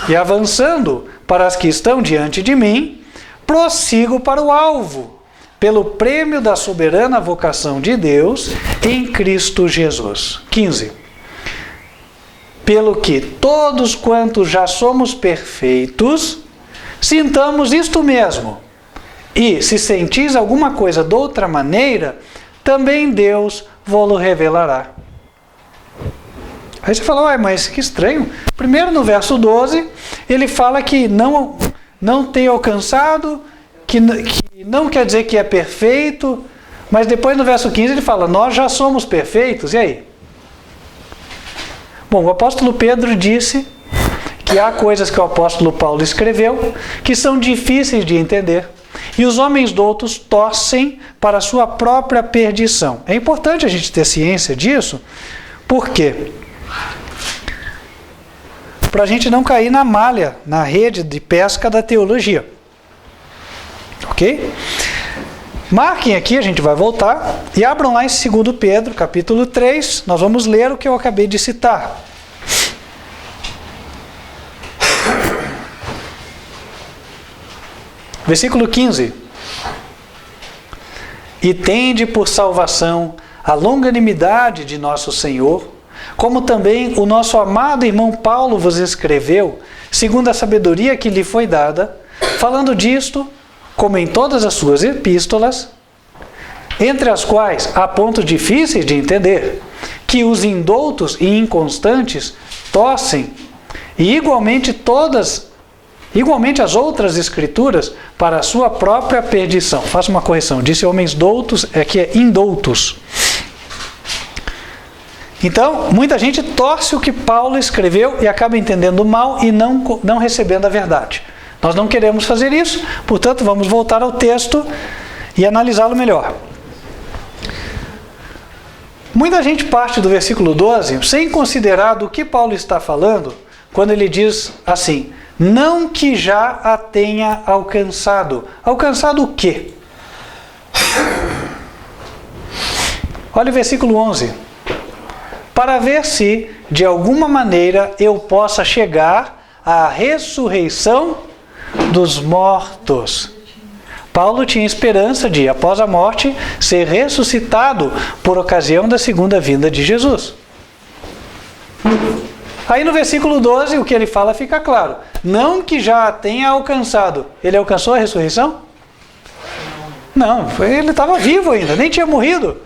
e avançando para as que estão diante de mim, prossigo para o alvo, pelo prêmio da soberana vocação de Deus em Cristo Jesus. 15. Pelo que todos quantos já somos perfeitos, sintamos isto mesmo. E se sentis alguma coisa de outra maneira, também Deus vô-lo revelará. Aí você fala, ué, mas que estranho. Primeiro no verso 12, ele fala que não tem alcançado, que não quer dizer que é perfeito, mas depois no verso 15 ele fala, nós já somos perfeitos, e aí? Bom, o apóstolo Pedro disse que há coisas que o apóstolo Paulo escreveu que são difíceis de entender, e os homens doutos torcem para a sua própria perdição. É importante a gente ter ciência disso, por quê? Para a gente não cair na malha, na rede de pesca da teologia. Ok? Marquem aqui, a gente vai voltar, e abram lá em 2 Pedro, capítulo 3, nós vamos ler o que eu acabei de citar. Versículo 15. E tende por salvação a longanimidade de nosso Senhor, como também o nosso amado irmão Paulo vos escreveu, segundo a sabedoria que lhe foi dada, falando disto, como em todas as suas epístolas, entre as quais há pontos difíceis de entender, que os indoutos e inconstantes tossem, e igualmente as outras escrituras para a sua própria perdição. Faço uma correção, disse homens doutos, aqui é indoutos. Então, muita gente torce o que Paulo escreveu e acaba entendendo mal e não recebendo a verdade. Nós não queremos fazer isso, portanto, vamos voltar ao texto e analisá-lo melhor. Muita gente parte do versículo 12 sem considerar do que Paulo está falando quando ele diz assim, não que já a tenha alcançado. Alcançado o quê? Olha o versículo 11. Para ver se, de alguma maneira, eu possa chegar à ressurreição dos mortos. Paulo tinha esperança de, após a morte, ser ressuscitado por ocasião da segunda vinda de Jesus. Aí no versículo 12, o que ele fala fica claro. Não que já a tenha alcançado. Ele alcançou a ressurreição? Não, ele estava vivo ainda, nem tinha morrido.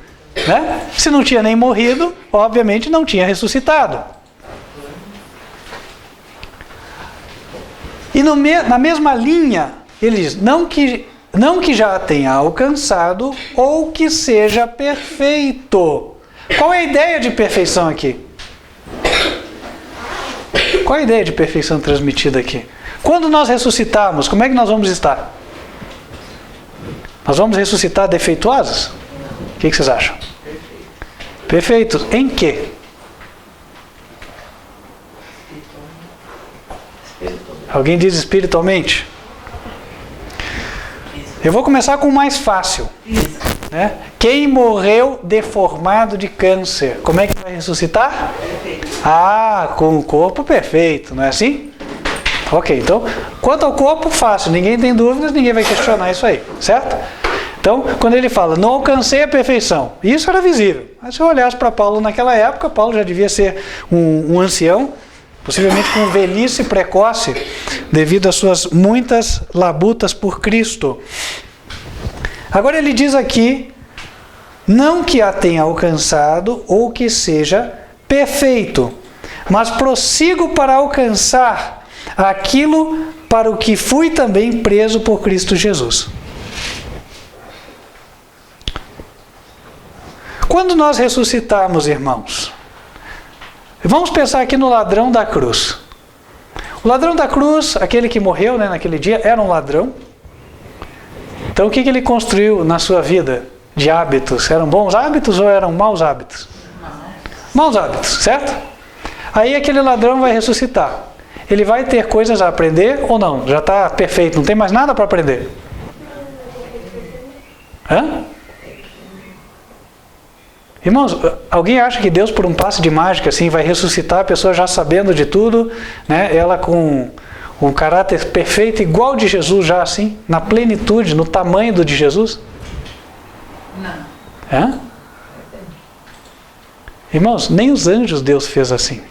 Né? Se não tinha nem morrido, obviamente não tinha ressuscitado. E na mesma linha, ele diz, não que já a tenha alcançado ou que seja perfeito. Qual é a ideia de perfeição aqui? Qual é a ideia de perfeição transmitida aqui? Quando nós ressuscitarmos, como é que nós vamos estar? Nós vamos ressuscitar defeituosos? O que vocês acham? Perfeitos. Em quê? Alguém diz espiritualmente? Eu vou começar com o mais fácil. Né? Quem morreu deformado de câncer, como é que vai ressuscitar? Com o corpo perfeito, não é assim? Ok, então, quanto ao corpo, fácil, ninguém tem dúvidas, ninguém vai questionar isso aí, certo? Então, quando ele fala, não alcancei a perfeição, isso era visível. Mas se eu olhasse para Paulo naquela época, Paulo já devia ser um ancião, possivelmente com velhice precoce, devido às suas muitas labutas por Cristo. Agora ele diz aqui, não que a tenha alcançado ou que seja perfeito, mas prossigo para alcançar aquilo para o que fui também preso por Cristo Jesus. Quando nós ressuscitarmos, irmãos, vamos pensar aqui no ladrão da cruz. O ladrão da cruz, aquele que morreu, né, naquele dia, era um ladrão. Então o que ele construiu na sua vida de hábitos? Eram bons hábitos ou eram maus hábitos? Maus hábitos, certo? Aí aquele ladrão vai ressuscitar. Ele vai ter coisas a aprender ou não? Já está perfeito, não tem mais nada para aprender. Hã? Irmãos, alguém acha que Deus, por um passe de mágica, assim, vai ressuscitar a pessoa já sabendo de tudo, né? Ela com um caráter perfeito, igual de Jesus já, assim, na plenitude, no tamanho do de Jesus? Não. É? Irmãos, nem os anjos Deus fez assim.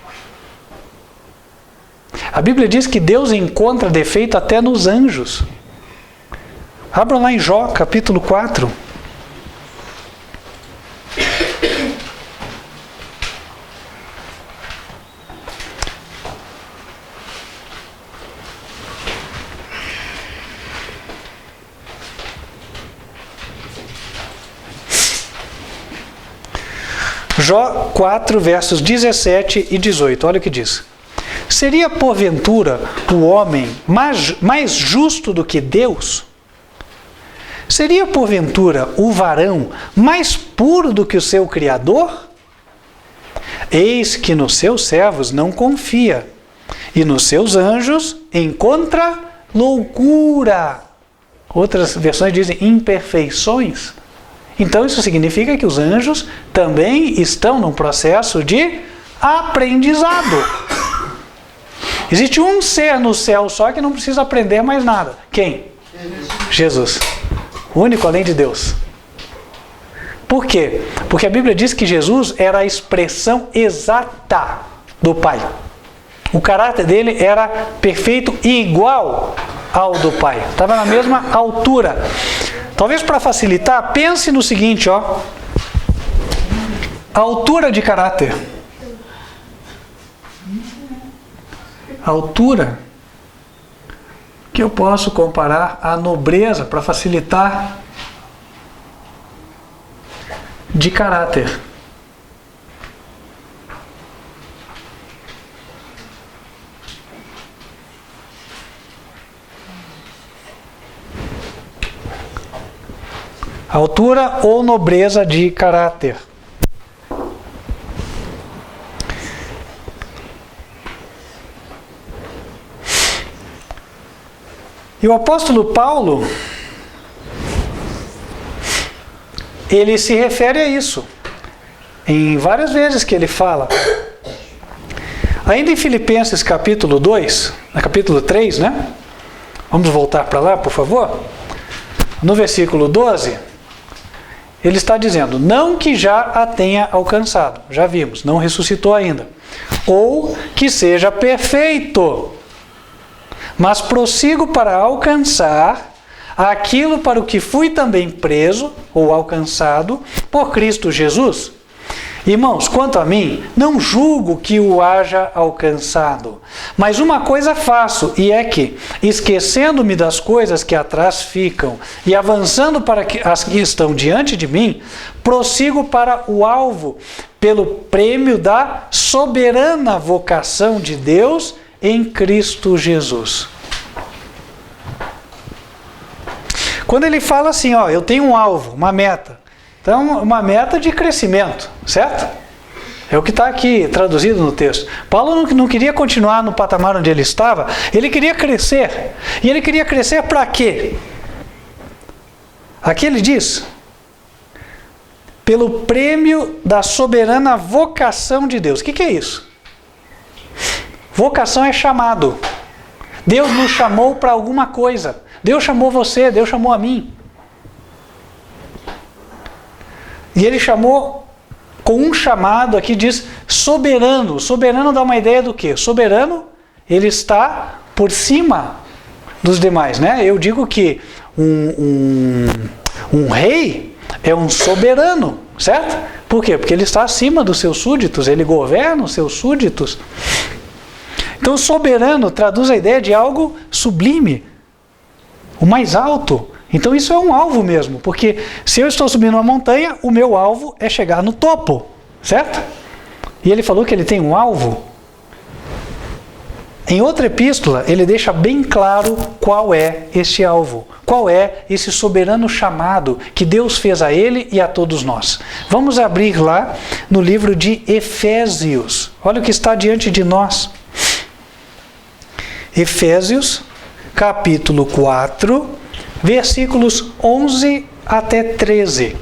A Bíblia diz que Deus encontra defeito até nos anjos. Abram lá em Jó, capítulo 4. Jó 4, versos 17 e 18. Olha o que diz. Seria porventura o homem mais justo do que Deus? Seria porventura o varão mais puro do que o seu Criador? Eis que nos seus servos não confia, e nos seus anjos encontra loucura. Outras versões dizem imperfeições. Então isso significa que os anjos também estão num processo de aprendizado. Existe um ser no céu só que não precisa aprender mais nada. Quem? Jesus. O único além de Deus. Por quê? Porque a Bíblia diz que Jesus era a expressão exata do Pai. O caráter dele era perfeito e igual ao do Pai. Estava na mesma altura. Talvez para facilitar, pense no seguinte, ó. A altura de caráter. A altura que eu posso comparar à nobreza para facilitar de caráter. Altura ou nobreza de caráter. E o apóstolo Paulo, ele se refere a isso. Em várias vezes que ele fala. Ainda em Filipenses capítulo 2, capítulo 3, né? Vamos voltar para lá, por favor? No versículo 12, ele está dizendo, não que já a tenha alcançado, já vimos, não ressuscitou ainda, ou que seja perfeito, mas prossigo para alcançar aquilo para o que fui também preso, ou alcançado, por Cristo Jesus. Irmãos, quanto a mim, não julgo que o haja alcançado, mas uma coisa faço, e é que, esquecendo-me das coisas que atrás ficam e avançando para as que estão diante de mim, prossigo para o alvo, pelo prêmio da soberana vocação de Deus em Cristo Jesus. Quando ele fala assim, ó, eu tenho um alvo, uma meta. Então, uma meta de crescimento, certo? É o que está aqui traduzido no texto. Paulo não queria continuar no patamar onde ele estava, ele queria crescer. E ele queria crescer para quê? Aqui ele diz, pelo prêmio da soberana vocação de Deus. O que é isso? Vocação é chamado. Deus nos chamou para alguma coisa. Deus chamou você, Deus chamou a mim. E ele chamou com um chamado, aqui diz soberano. Soberano dá uma ideia do quê? Soberano, ele está por cima dos demais, né? Eu digo que um rei é um soberano, certo? Por quê? Porque ele está acima dos seus súditos, ele governa os seus súditos. Então, soberano traduz a ideia de algo sublime, o mais alto. Então isso é um alvo mesmo, porque se eu estou subindo uma montanha, o meu alvo é chegar no topo, certo? E ele falou que ele tem um alvo. Em outra epístola, ele deixa bem claro qual é esse alvo, qual é esse soberano chamado que Deus fez a ele e a todos nós. Vamos abrir lá no livro de Efésios. Olha o que está diante de nós. Efésios, capítulo 4, versículos 11 até 13.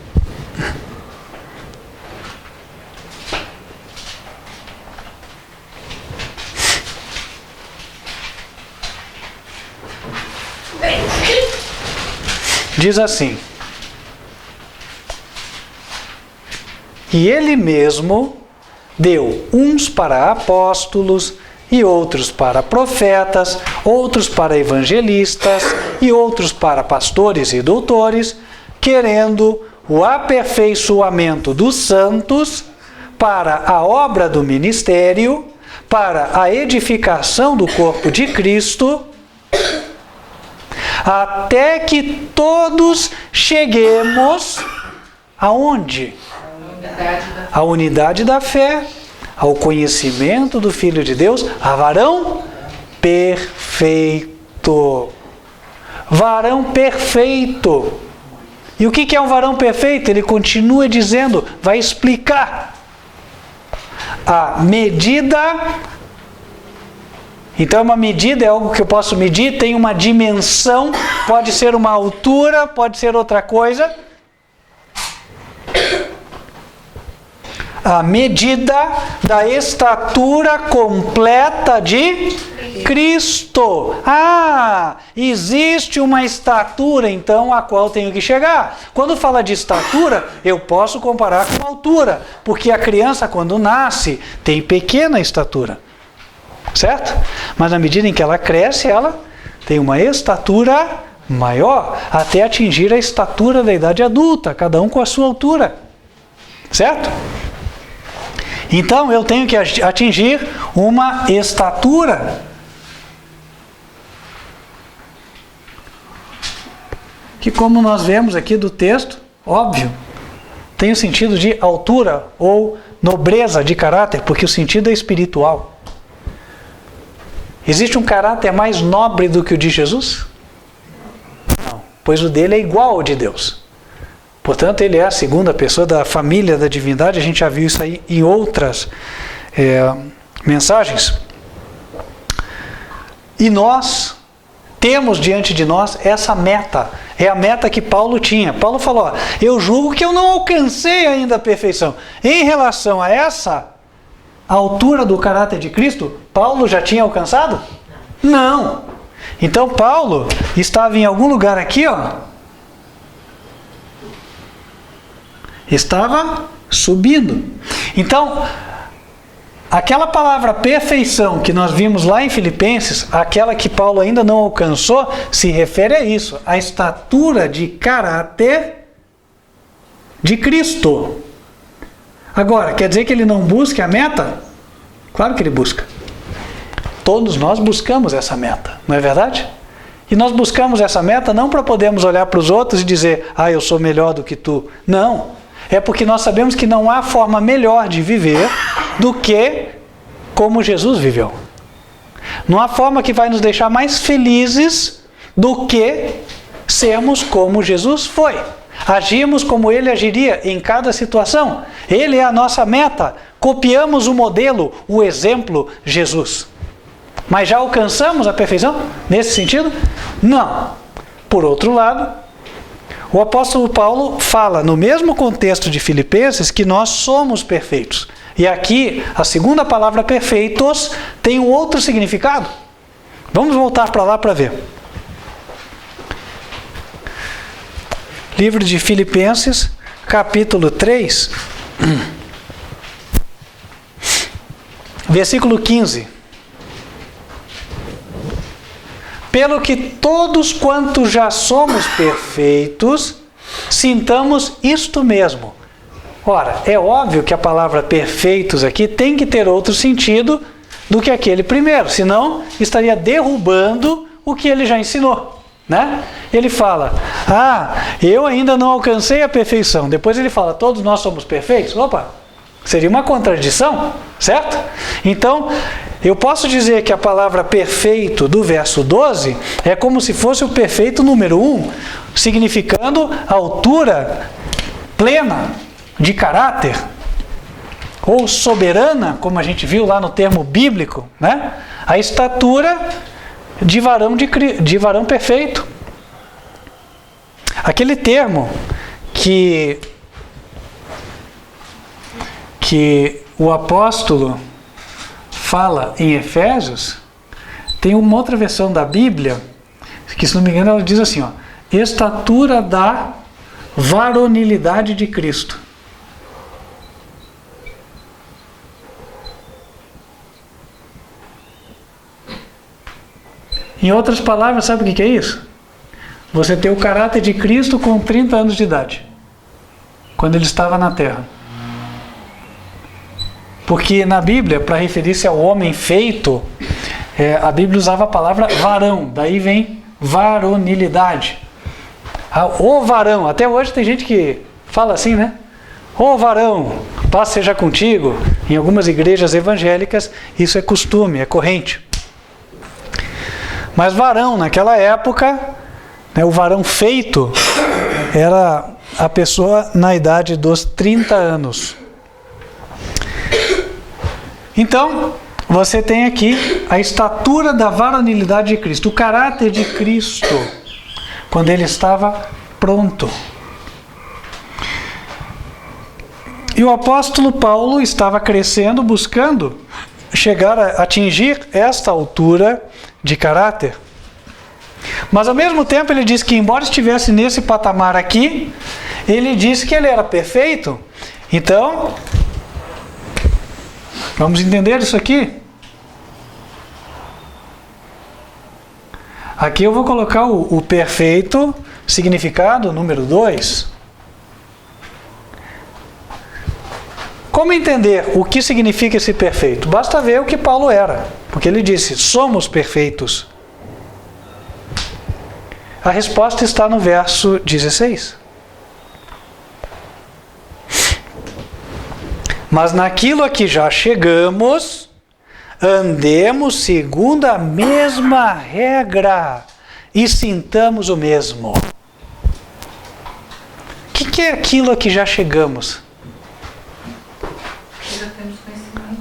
Diz assim: E ele mesmo deu uns para apóstolos, e outros para profetas, outros para evangelistas, e outros para pastores e doutores, querendo o aperfeiçoamento dos santos para a obra do ministério, para a edificação do corpo de Cristo, até que todos cheguemos aonde? A unidade da fé, ao conhecimento do Filho de Deus, a varão perfeito. Varão perfeito. E o que é um varão perfeito? Ele continua dizendo, vai explicar. A medida. Então, uma medida é algo que eu posso medir, tem uma dimensão, pode ser uma altura, pode ser outra coisa. A medida da estatura completa de Cristo. Ah, existe uma estatura, então, a qual eu tenho que chegar. Quando fala de estatura, eu posso comparar com altura, porque a criança, quando nasce, tem pequena estatura. Certo? Mas na medida em que ela cresce, ela tem uma estatura maior, até atingir a estatura da idade adulta, cada um com a sua altura. Certo? Então eu tenho que atingir uma estatura. Que, como nós vemos aqui do texto, óbvio, tem o sentido de altura ou nobreza de caráter, porque o sentido é espiritual. Existe um caráter mais nobre do que o de Jesus? Não, pois o dele é igual ao de Deus. Portanto, ele é a segunda pessoa da família da divindade. A gente já viu isso aí em outras mensagens. E nós temos diante de nós essa meta. É a meta que Paulo tinha. Paulo falou, ó, eu julgo que eu não alcancei ainda a perfeição. Em relação a essa altura do caráter de Cristo, Paulo já tinha alcançado? Não. Então Paulo estava em algum lugar aqui, ó. Estava subindo. Então, aquela palavra perfeição que nós vimos lá em Filipenses, aquela que Paulo ainda não alcançou, se refere a isso, a estatura de caráter de Cristo. Agora, quer dizer que ele não busca a meta? Claro que ele busca. Todos nós buscamos essa meta, não é verdade? E nós buscamos essa meta não para podermos olhar para os outros e dizer, eu sou melhor do que tu. Não. É porque nós sabemos que não há forma melhor de viver do que como Jesus viveu. Não há forma que vai nos deixar mais felizes do que sermos como Jesus foi. Agimos como ele agiria em cada situação. Ele é a nossa meta. Copiamos o modelo, o exemplo, Jesus. Mas já alcançamos a perfeição nesse sentido? Não. Por outro lado, o apóstolo Paulo fala no mesmo contexto de Filipenses que nós somos perfeitos. E aqui, a segunda palavra perfeitos tem um outro significado. Vamos voltar para lá para ver. Livro de Filipenses, capítulo 3, versículo 15. Pelo que todos quantos já somos perfeitos, sintamos isto mesmo. Ora, é óbvio que a palavra perfeitos aqui tem que ter outro sentido do que aquele primeiro, senão estaria derrubando o que ele já ensinou. Né? Ele fala, eu ainda não alcancei a perfeição. Depois ele fala, todos nós somos perfeitos? Opa, seria uma contradição, certo? Então, eu posso dizer que a palavra perfeito do verso 12 é como se fosse o perfeito número 1, significando a altura plena de caráter, ou soberana, como a gente viu lá no termo bíblico, né? A estatura de varão perfeito. Aquele termo que o apóstolo fala em Efésios, tem uma outra versão da Bíblia, que se não me engano ela diz assim, estatura da varonilidade de Cristo. Em outras palavras, sabe o que é isso? Você ter o caráter de Cristo com 30 anos de idade, quando ele estava na terra. Porque na Bíblia, para referir-se ao homem feito, a Bíblia usava a palavra varão, daí vem varonilidade. O varão, até hoje tem gente que fala assim, né? Ô varão, paz seja contigo. Em algumas igrejas evangélicas isso é costume, é corrente. Mas varão, naquela época, né, o varão feito era a pessoa na idade dos 30 anos. Então, você tem aqui a estatura da varonilidade de Cristo, o caráter de Cristo, quando ele estava pronto. E o apóstolo Paulo estava crescendo, buscando chegar a atingir esta altura de caráter. Mas ao mesmo tempo ele diz que, embora estivesse nesse patamar aqui, ele disse que ele era perfeito. Então, vamos entender isso aqui? Aqui eu vou colocar o perfeito, significado número 2. Como entender o que significa esse perfeito? Basta ver o que Paulo era, porque ele disse, somos perfeitos. A resposta está no verso 16. Mas naquilo a que já chegamos, andemos segundo a mesma regra e sintamos o mesmo. O que é aquilo a que já chegamos?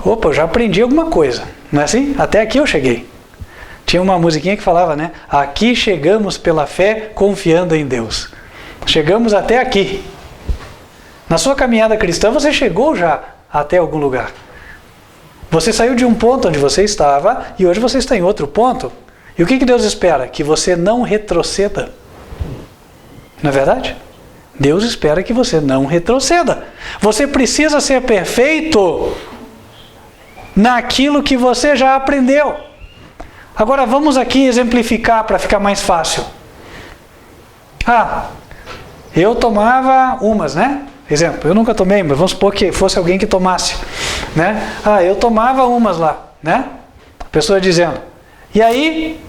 Opa, eu já aprendi alguma coisa, não é assim? Até aqui eu cheguei. Tinha uma musiquinha que falava, né? Aqui chegamos pela fé, confiando em Deus. Chegamos até aqui. Na sua caminhada cristã, você chegou já até algum lugar. Você saiu de um ponto onde você estava e hoje você está em outro ponto. E o que Deus espera? Que você não retroceda. Não é verdade? Deus espera que você não retroceda. Você precisa ser perfeito naquilo que você já aprendeu. Agora vamos aqui exemplificar para ficar mais fácil. Eu tomava umas, né? Exemplo, eu nunca tomei, mas vamos supor que fosse alguém que tomasse, né? Eu tomava umas lá, né? A pessoa dizendo. E aí,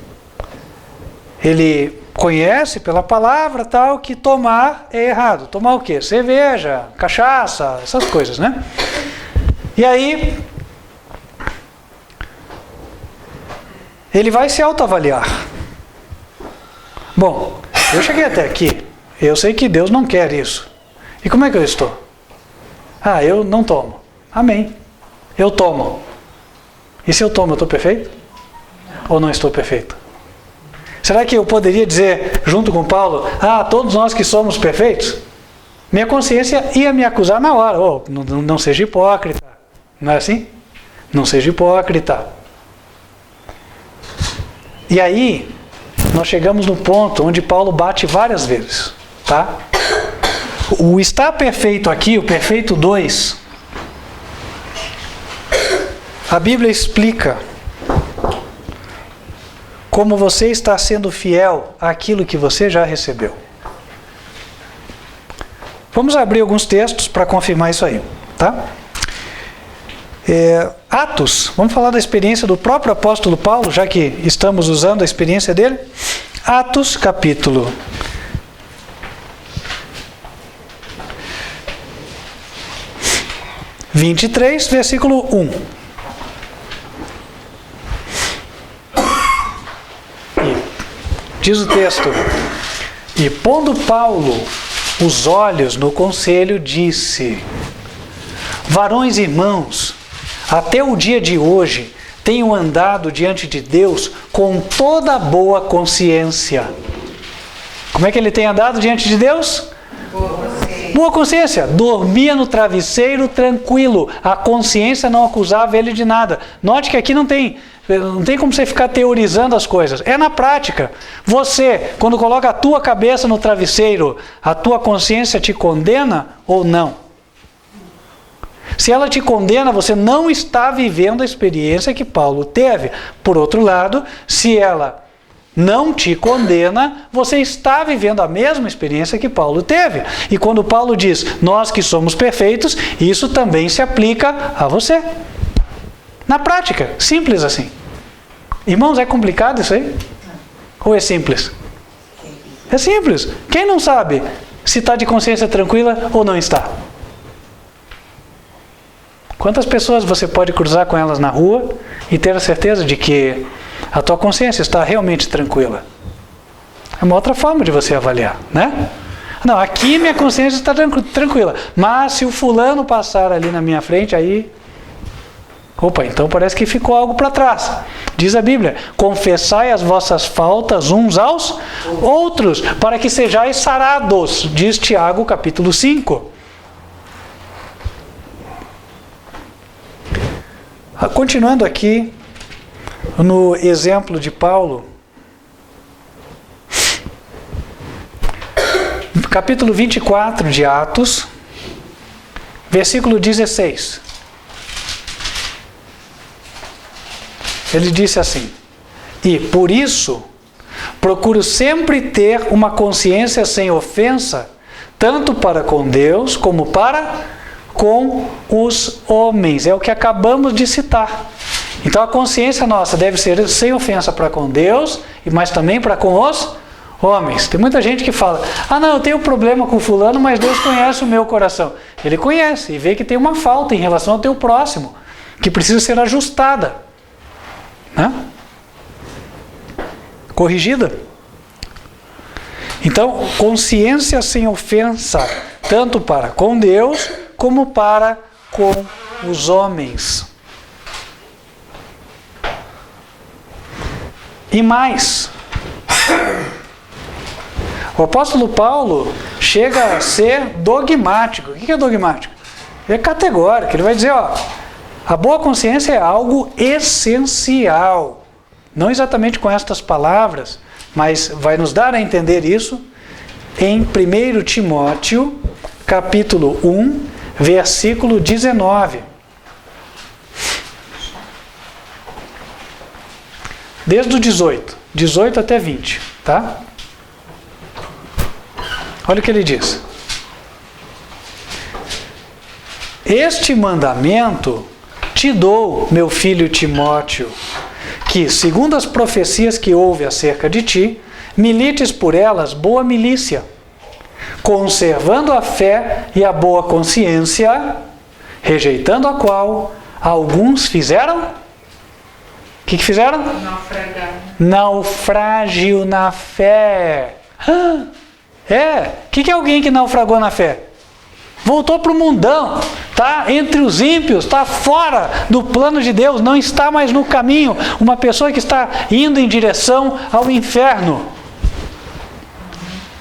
ele conhece pela palavra tal que tomar é errado. Tomar o quê? Cerveja, cachaça, essas coisas, né? E aí, ele vai se autoavaliar. Bom, eu cheguei até aqui, eu sei que Deus não quer isso. E como é que eu estou? Eu não tomo. Amém. Eu tomo. E se eu tomo, eu estou perfeito? Ou não estou perfeito? Será que eu poderia dizer, junto com Paulo, todos nós que somos perfeitos? Minha consciência ia me acusar na hora. Não seja hipócrita. Não é assim? Não seja hipócrita. E aí, nós chegamos no ponto onde Paulo bate várias vezes. Tá? O estar perfeito aqui, o perfeito 2, a Bíblia explica como você está sendo fiel àquilo que você já recebeu. Vamos abrir alguns textos para confirmar isso aí, tá? Atos, vamos falar da experiência do próprio apóstolo Paulo, já que estamos usando a experiência dele. Atos, capítulo 23, versículo 1. Diz o texto: E pondo Paulo os olhos no conselho, disse: Varões e irmãos, até o dia de hoje tenho andado diante de Deus com toda boa consciência. Como é que ele tem andado diante de Deus? Boa consciência. Dormia no travesseiro tranquilo. A consciência não acusava ele de nada. Note que aqui não tem como você ficar teorizando as coisas. É na prática. Você, quando coloca a tua cabeça no travesseiro, a tua consciência te condena ou não? Se ela te condena, você não está vivendo a experiência que Paulo teve. Por outro lado, se ela não te condena, você está vivendo a mesma experiência que Paulo teve. E quando Paulo diz, nós que somos perfeitos, isso também se aplica a você. Na prática, simples assim. Irmãos, é complicado isso aí? Ou é simples? É simples. Quem não sabe se está de consciência tranquila ou não está? Quantas pessoas você pode cruzar com elas na rua e ter a certeza de que a tua consciência está realmente tranquila? É uma outra forma de você avaliar, né? Não, aqui minha consciência está tranquila, mas se o fulano passar ali na minha frente, aí... Opa, então parece que ficou algo para trás. Diz a Bíblia, confessai as vossas faltas uns aos outros, para que sejais sarados, diz Tiago capítulo 5. Continuando aqui, no exemplo de Paulo, capítulo 24 de Atos, versículo 16. Ele disse assim, e por isso procuro sempre ter uma consciência sem ofensa, tanto para com Deus como para com os homens. É o que acabamos de citar. Então a consciência nossa deve ser sem ofensa para com Deus, mas também para com os homens. Tem muita gente que fala, não, eu tenho problema com fulano, mas Deus conhece o meu coração. Ele conhece e vê que tem uma falta em relação ao teu próximo, que precisa ser ajustada, né? Corrigida. Então, consciência sem ofensa, tanto para com Deus, como para com os homens. E mais, o apóstolo Paulo chega a ser dogmático. O que é dogmático? Ele é categórico. Ele vai dizer, a boa consciência é algo essencial. Não exatamente com estas palavras, mas vai nos dar a entender isso em 1 Timóteo, capítulo 1, versículo 19. Desde o 18 até 20, tá? Olha o que ele diz. Este mandamento te dou, meu filho Timóteo, que, segundo as profecias que houve acerca de ti, milites por elas boa milícia, conservando a fé e a boa consciência, rejeitando a qual alguns fizeram? O que fizeram? Naufrágio na fé. O que é alguém que naufragou na fé? Voltou para o mundão, está entre os ímpios, está fora do plano de Deus, não está mais no caminho. Uma pessoa que está indo em direção ao inferno.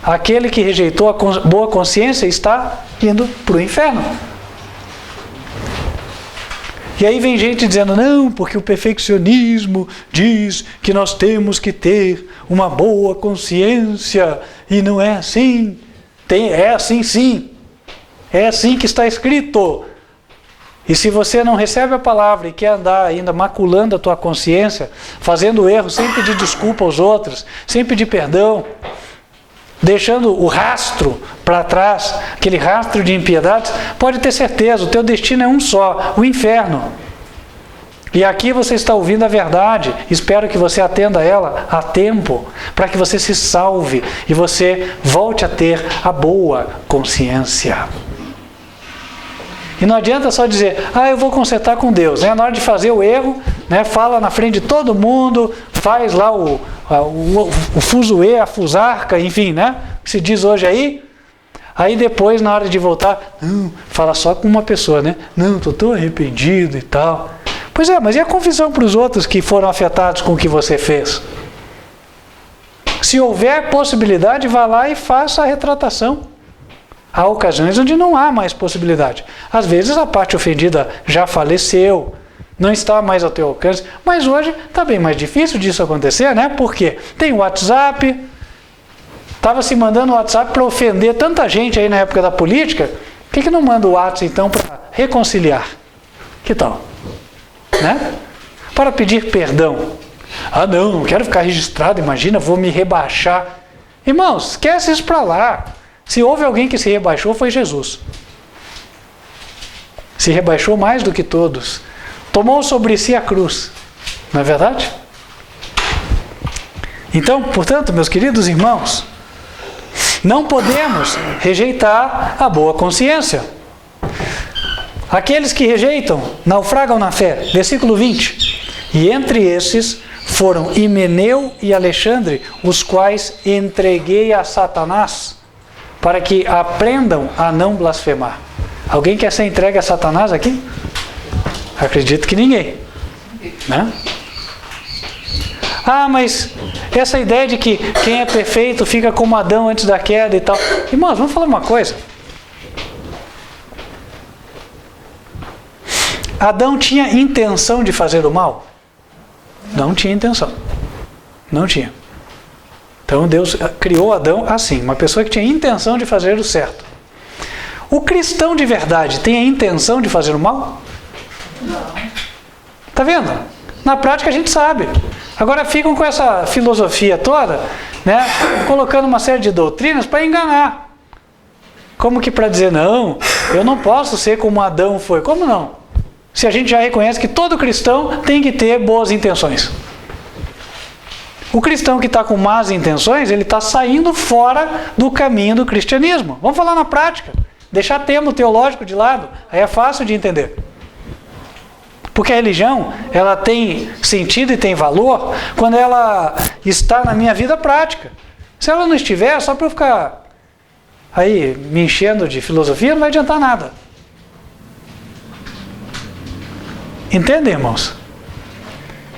Aquele que rejeitou a boa consciência está indo para o inferno. E aí vem gente dizendo, não, porque o perfeccionismo diz que nós temos que ter uma boa consciência, e não é assim. É assim sim. É assim que está escrito. E se você não recebe a palavra e quer andar ainda maculando a tua consciência, fazendo erro sem pedir desculpa aos outros, sem pedir perdão, deixando o rastro para trás, aquele rastro de impiedades, pode ter certeza, o teu destino é um só, o inferno. E aqui você está ouvindo a verdade, espero que você atenda a ela a tempo, para que você se salve e você volte a ter a boa consciência. E não adianta só dizer, eu vou consertar com Deus. Na hora de fazer o erro, fala na frente de todo mundo, faz lá o fuzuê, a fusarca, enfim, que se diz hoje aí. Aí depois, na hora de voltar, fala só com uma pessoa, Não, estou tão arrependido e tal. Pois é, mas e a confissão para os outros que foram afetados com o que você fez? Se houver possibilidade, vá lá e faça a retratação. Há ocasiões onde não há mais possibilidade. Às vezes a parte ofendida já faleceu, não está mais ao teu alcance, mas hoje está bem mais difícil disso acontecer, Por quê? Tem o WhatsApp, estava se mandando o WhatsApp para ofender tanta gente aí na época da política, por que não manda o WhatsApp então para reconciliar? Que tal? Para pedir perdão. Ah, não quero ficar registrado, imagina, vou me rebaixar. Irmãos, esquece isso para lá. Se houve alguém que se rebaixou, foi Jesus. Se rebaixou mais do que todos. Tomou sobre si a cruz. Não é verdade? Então, portanto, meus queridos irmãos, não podemos rejeitar a boa consciência. Aqueles que rejeitam naufragam na fé. Versículo 20. E entre esses foram Himeneu e Alexandre, os quais entreguei a Satanás, para que aprendam a não blasfemar. Alguém quer ser entregue a Satanás aqui? Acredito que ninguém. Né? Ah, mas essa ideia de que quem é perfeito fica como Adão antes da queda e tal. Irmãos, vamos falar uma coisa. Adão tinha intenção de fazer o mal? Não tinha intenção. Não tinha. Então Deus criou Adão assim, uma pessoa que tinha intenção de fazer o certo. O cristão de verdade tem a intenção de fazer o mal? Não. Tá vendo? Na prática a gente sabe. Agora ficam com essa filosofia toda, né, colocando uma série de doutrinas para enganar. Como que para dizer, não, eu não posso ser como Adão foi. Como não? Se a gente já reconhece que todo cristão tem que ter boas intenções. O cristão que está com más intenções, ele está saindo fora do caminho do cristianismo. Vamos falar na prática. Deixar termo teológico de lado, aí é fácil de entender. Porque a religião, ela tem sentido e tem valor quando ela está na minha vida prática. Se ela não estiver, só para eu ficar aí me enchendo de filosofia, não vai adiantar nada. Entendem, irmãos?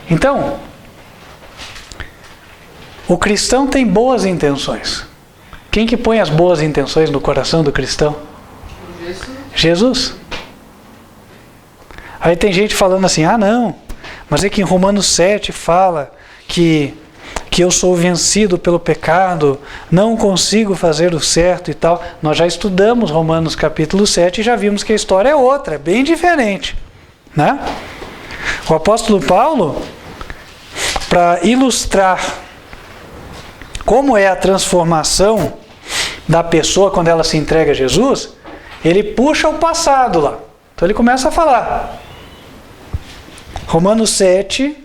Então, o cristão tem boas intenções. Quem que põe as boas intenções no coração do cristão? Jesus. Aí tem gente falando assim, ah não, mas é que em Romanos 7 fala que eu sou vencido pelo pecado, não consigo fazer o certo e tal. Nós já estudamos Romanos capítulo 7 e já vimos que a história é outra, é bem diferente. Né? O apóstolo Paulo, para ilustrar como é a transformação da pessoa quando ela se entrega a Jesus, ele puxa o passado lá. Então ele começa a falar. Romanos 7.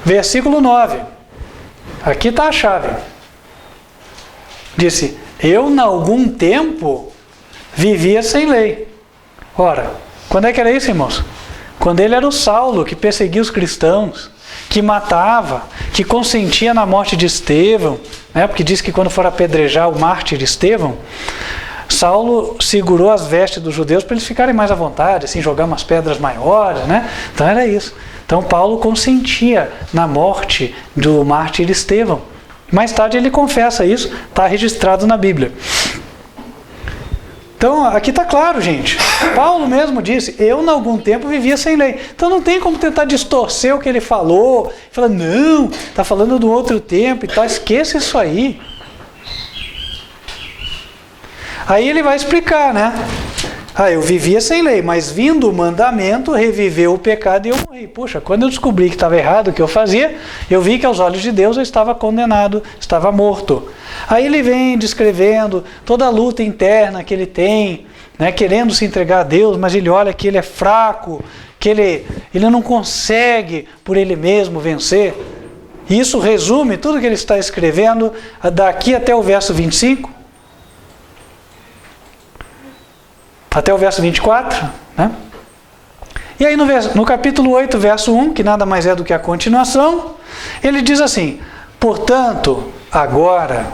Versículo 9. Aqui está a chave. Disse, eu, em algum tempo, vivia sem lei. Ora, quando é que era isso, irmãos? Quando ele era o Saulo, que perseguia os cristãos, que matava, que consentia na morte de Estevão, né? Porque diz que quando for apedrejar o mártir Estevão, Saulo segurou as vestes dos judeus para eles ficarem mais à vontade, assim, jogar umas pedras maiores, né? Então era isso. Então Paulo consentia na morte do mártir Estevão. Mais tarde ele confessa isso, está registrado na Bíblia. Então aqui está claro, gente. Paulo mesmo disse, eu em algum tempo vivia sem lei. Então não tem como tentar distorcer o que ele falou. Falar, não, está falando do outro tempo e tal. Esqueça isso aí. Aí ele vai explicar, né? Ah, eu vivia sem lei, mas vindo o mandamento, reviveu o pecado e eu morri. Puxa, quando eu descobri que estava errado o que eu fazia, eu vi que aos olhos de Deus eu estava condenado, estava morto. Aí ele vem descrevendo toda a luta interna que ele tem, né, querendo se entregar a Deus, mas ele olha que ele é fraco, que ele não consegue por ele mesmo vencer. E isso resume tudo que ele está escrevendo daqui até o verso 25. Até o verso 24, né? E aí no capítulo 8, verso 1, que nada mais é do que a continuação, ele diz assim, portanto, agora,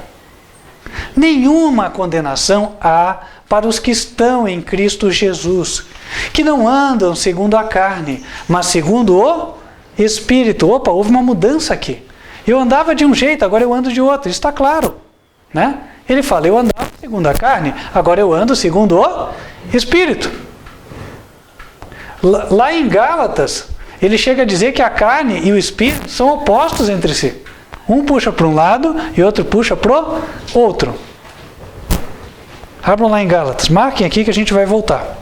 nenhuma condenação há para os que estão em Cristo Jesus, que não andam segundo a carne, mas segundo o Espírito. Opa, houve uma mudança aqui. Eu andava de um jeito, agora eu ando de outro, isso está claro, né? Ele fala, eu andava segundo a carne, agora eu ando segundo o Espírito. Lá em Gálatas, ele chega a dizer que a carne e o espírito são opostos entre si. Um puxa para um lado e outro puxa para o outro. Abram lá em Gálatas, marquem aqui que a gente vai voltar.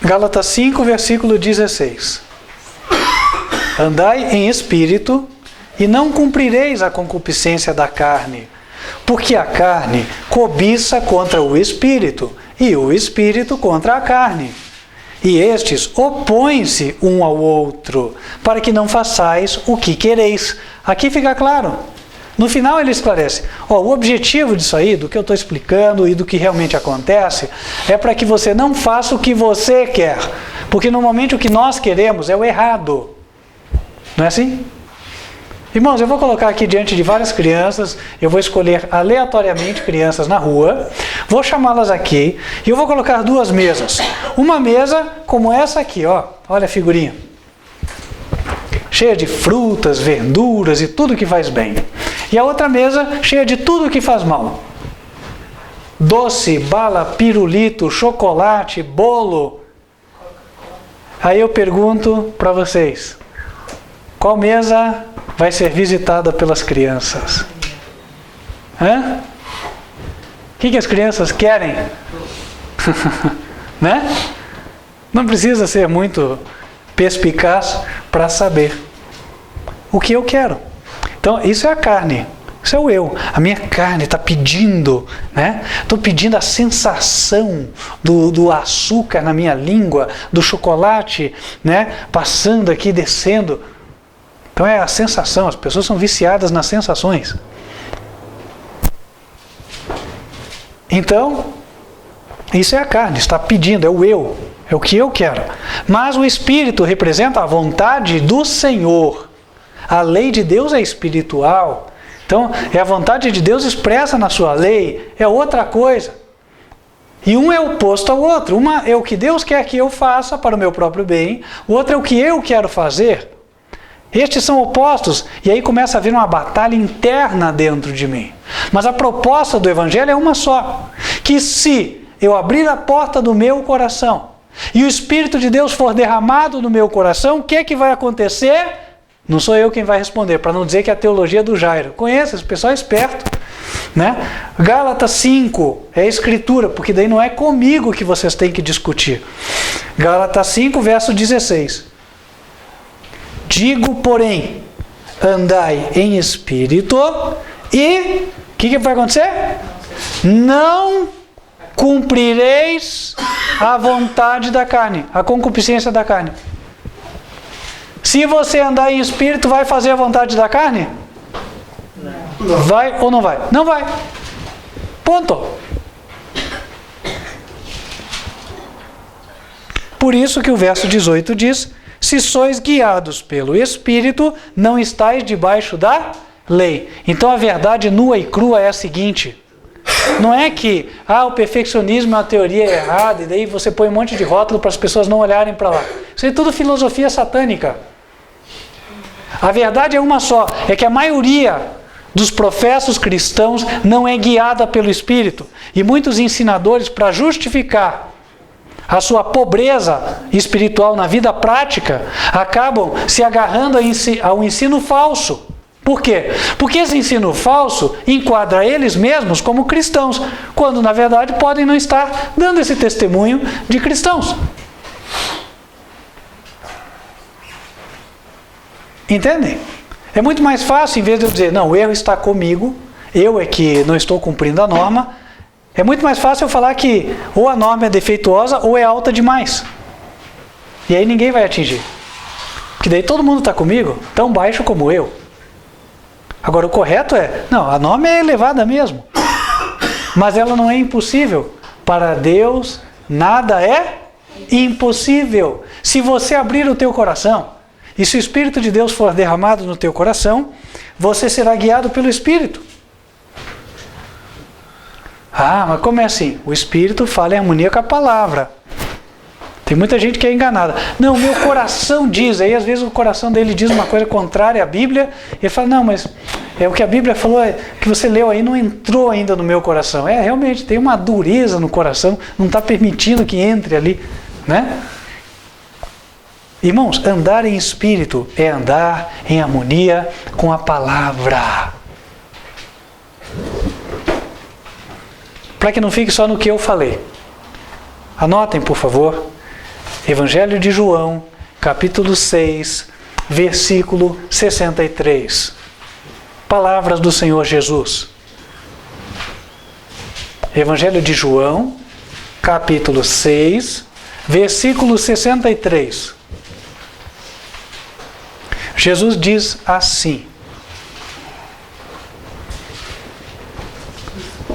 Gálatas 5, versículo 16. Andai em espírito e não cumprireis a concupiscência da carne, porque a carne cobiça contra o espírito e o espírito contra a carne. E estes opõem-se um ao outro, para que não façais o que quereis. Aqui fica claro. No final ele esclarece, o objetivo disso aí, do que eu estou explicando e do que realmente acontece, é para que você não faça o que você quer. Porque normalmente o que nós queremos é o errado. Não é assim? Irmãos, eu vou colocar aqui diante de várias crianças, eu vou escolher aleatoriamente crianças na rua, vou chamá-las aqui e eu vou colocar duas mesas. Uma mesa como essa aqui, olha a figurinha. Cheia de frutas, verduras e tudo que faz bem. E a outra mesa cheia de tudo que faz mal. Doce, bala, pirulito, chocolate, bolo. Aí eu pergunto para vocês, qual mesa vai ser visitada pelas crianças? O que as crianças querem? Né? Não precisa ser muito perspicaz para saber o que eu quero. Então, isso é a carne. Isso é o eu. A minha carne está pedindo, né? Estou pedindo a sensação do açúcar na minha língua, do chocolate, né? Passando aqui, descendo. Então é a sensação. As pessoas são viciadas nas sensações. Então, isso é a carne. Está pedindo, é o eu. É o que eu quero. Mas o Espírito representa a vontade do Senhor. A lei de Deus é espiritual. Então, é a vontade de Deus expressa na sua lei. É outra coisa. E um é oposto ao outro. Uma é o que Deus quer que eu faça para o meu próprio bem. O outro é o que eu quero fazer. Estes são opostos. E aí começa a haver uma batalha interna dentro de mim. Mas a proposta do Evangelho é uma só. Que se eu abrir a porta do meu coração e o Espírito de Deus for derramado no meu coração, o que é que vai acontecer? Não sou eu quem vai responder, para não dizer que é a teologia do Jairo. Conheço, esse pessoal é esperto. Né? Gálatas 5 é a escritura, porque daí não é comigo que vocês têm que discutir. Gálatas 5, verso 16. Digo, porém, andai em espírito e... O que vai acontecer? Não cumprireis a vontade da carne, a concupiscência da carne. Se você andar em espírito, vai fazer a vontade da carne? Não. Vai ou não vai? Não vai. Ponto. Por isso que o verso 18 diz, se sois guiados pelo Espírito, não estáis debaixo da lei. Então a verdade nua e crua é a seguinte, não é que o perfeccionismo é uma teoria errada e daí você põe um monte de rótulo para as pessoas não olharem para lá. Isso é tudo filosofia satânica. A verdade é uma só, é que a maioria dos professos cristãos não é guiada pelo Espírito. E muitos ensinadores, para justificar a sua pobreza espiritual na vida prática, acabam se agarrando ao ensino falso. Por quê? Porque esse ensino falso enquadra eles mesmos como cristãos, quando na verdade podem não estar dando esse testemunho de cristãos. Entendem? É muito mais fácil, em vez de eu dizer, não, o erro está comigo, eu é que não estou cumprindo a norma, é muito mais fácil eu falar que ou a norma é defeituosa ou é alta demais. E aí ninguém vai atingir. Porque daí todo mundo está comigo, tão baixo como eu. Agora o correto é, não, a norma é elevada mesmo. Mas ela não é impossível. Para Deus, nada é impossível. Se você abrir o teu coração, e se o Espírito de Deus for derramado no teu coração, você será guiado pelo Espírito. Mas como é assim? O Espírito fala em harmonia com a palavra. Tem muita gente que é enganada. Não, meu coração diz. Aí às vezes o coração dele diz uma coisa contrária à Bíblia. E ele fala, não, mas o que a Bíblia falou, que você leu aí, não entrou ainda no meu coração. Realmente, tem uma dureza no coração, não está permitindo que entre ali, né? Irmãos, andar em espírito é andar em harmonia com a palavra. Para que não fique só no que eu falei. Anotem, por favor. Evangelho de João, capítulo 6, versículo 63. Palavras do Senhor Jesus. Evangelho de João, capítulo 6, versículo 63. Jesus diz assim.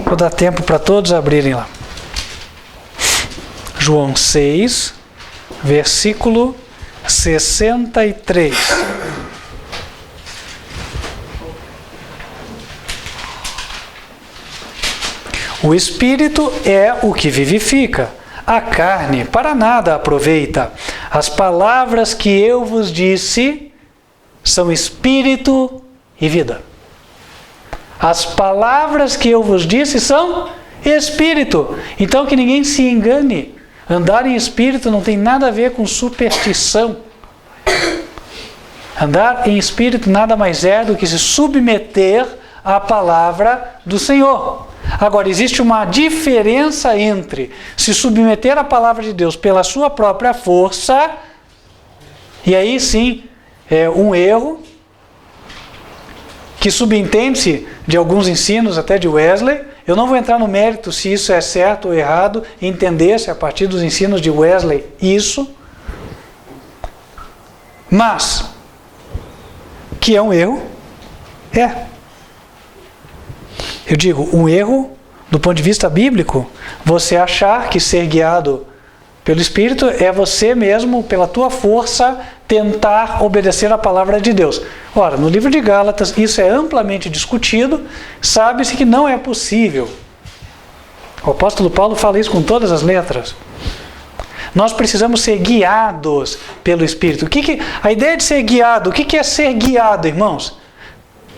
Vou dar tempo para todos abrirem lá. João 6, versículo 63. O Espírito é o que vivifica, a carne para nada aproveita. As palavras que eu vos disse são Espírito e vida. As palavras que eu vos disse são Espírito. Então que ninguém se engane. Andar em Espírito não tem nada a ver com superstição. Andar em Espírito nada mais é do que se submeter à palavra do Senhor. Agora, existe uma diferença entre se submeter à palavra de Deus pela sua própria força, e aí sim é um erro, que subentende-se de alguns ensinos, até de Wesley. Eu não vou entrar no mérito se isso é certo ou errado, entender-se a partir dos ensinos de Wesley isso, mas que é um erro, eu digo, um erro do ponto de vista bíblico, você achar que ser guiado pelo Espírito é você mesmo, pela tua força, tentar obedecer a palavra de Deus. Ora, no livro de Gálatas, isso é amplamente discutido, sabe-se que não é possível. O apóstolo Paulo fala isso com todas as letras. Nós precisamos ser guiados pelo Espírito. A ideia de ser guiado, o que é ser guiado, irmãos?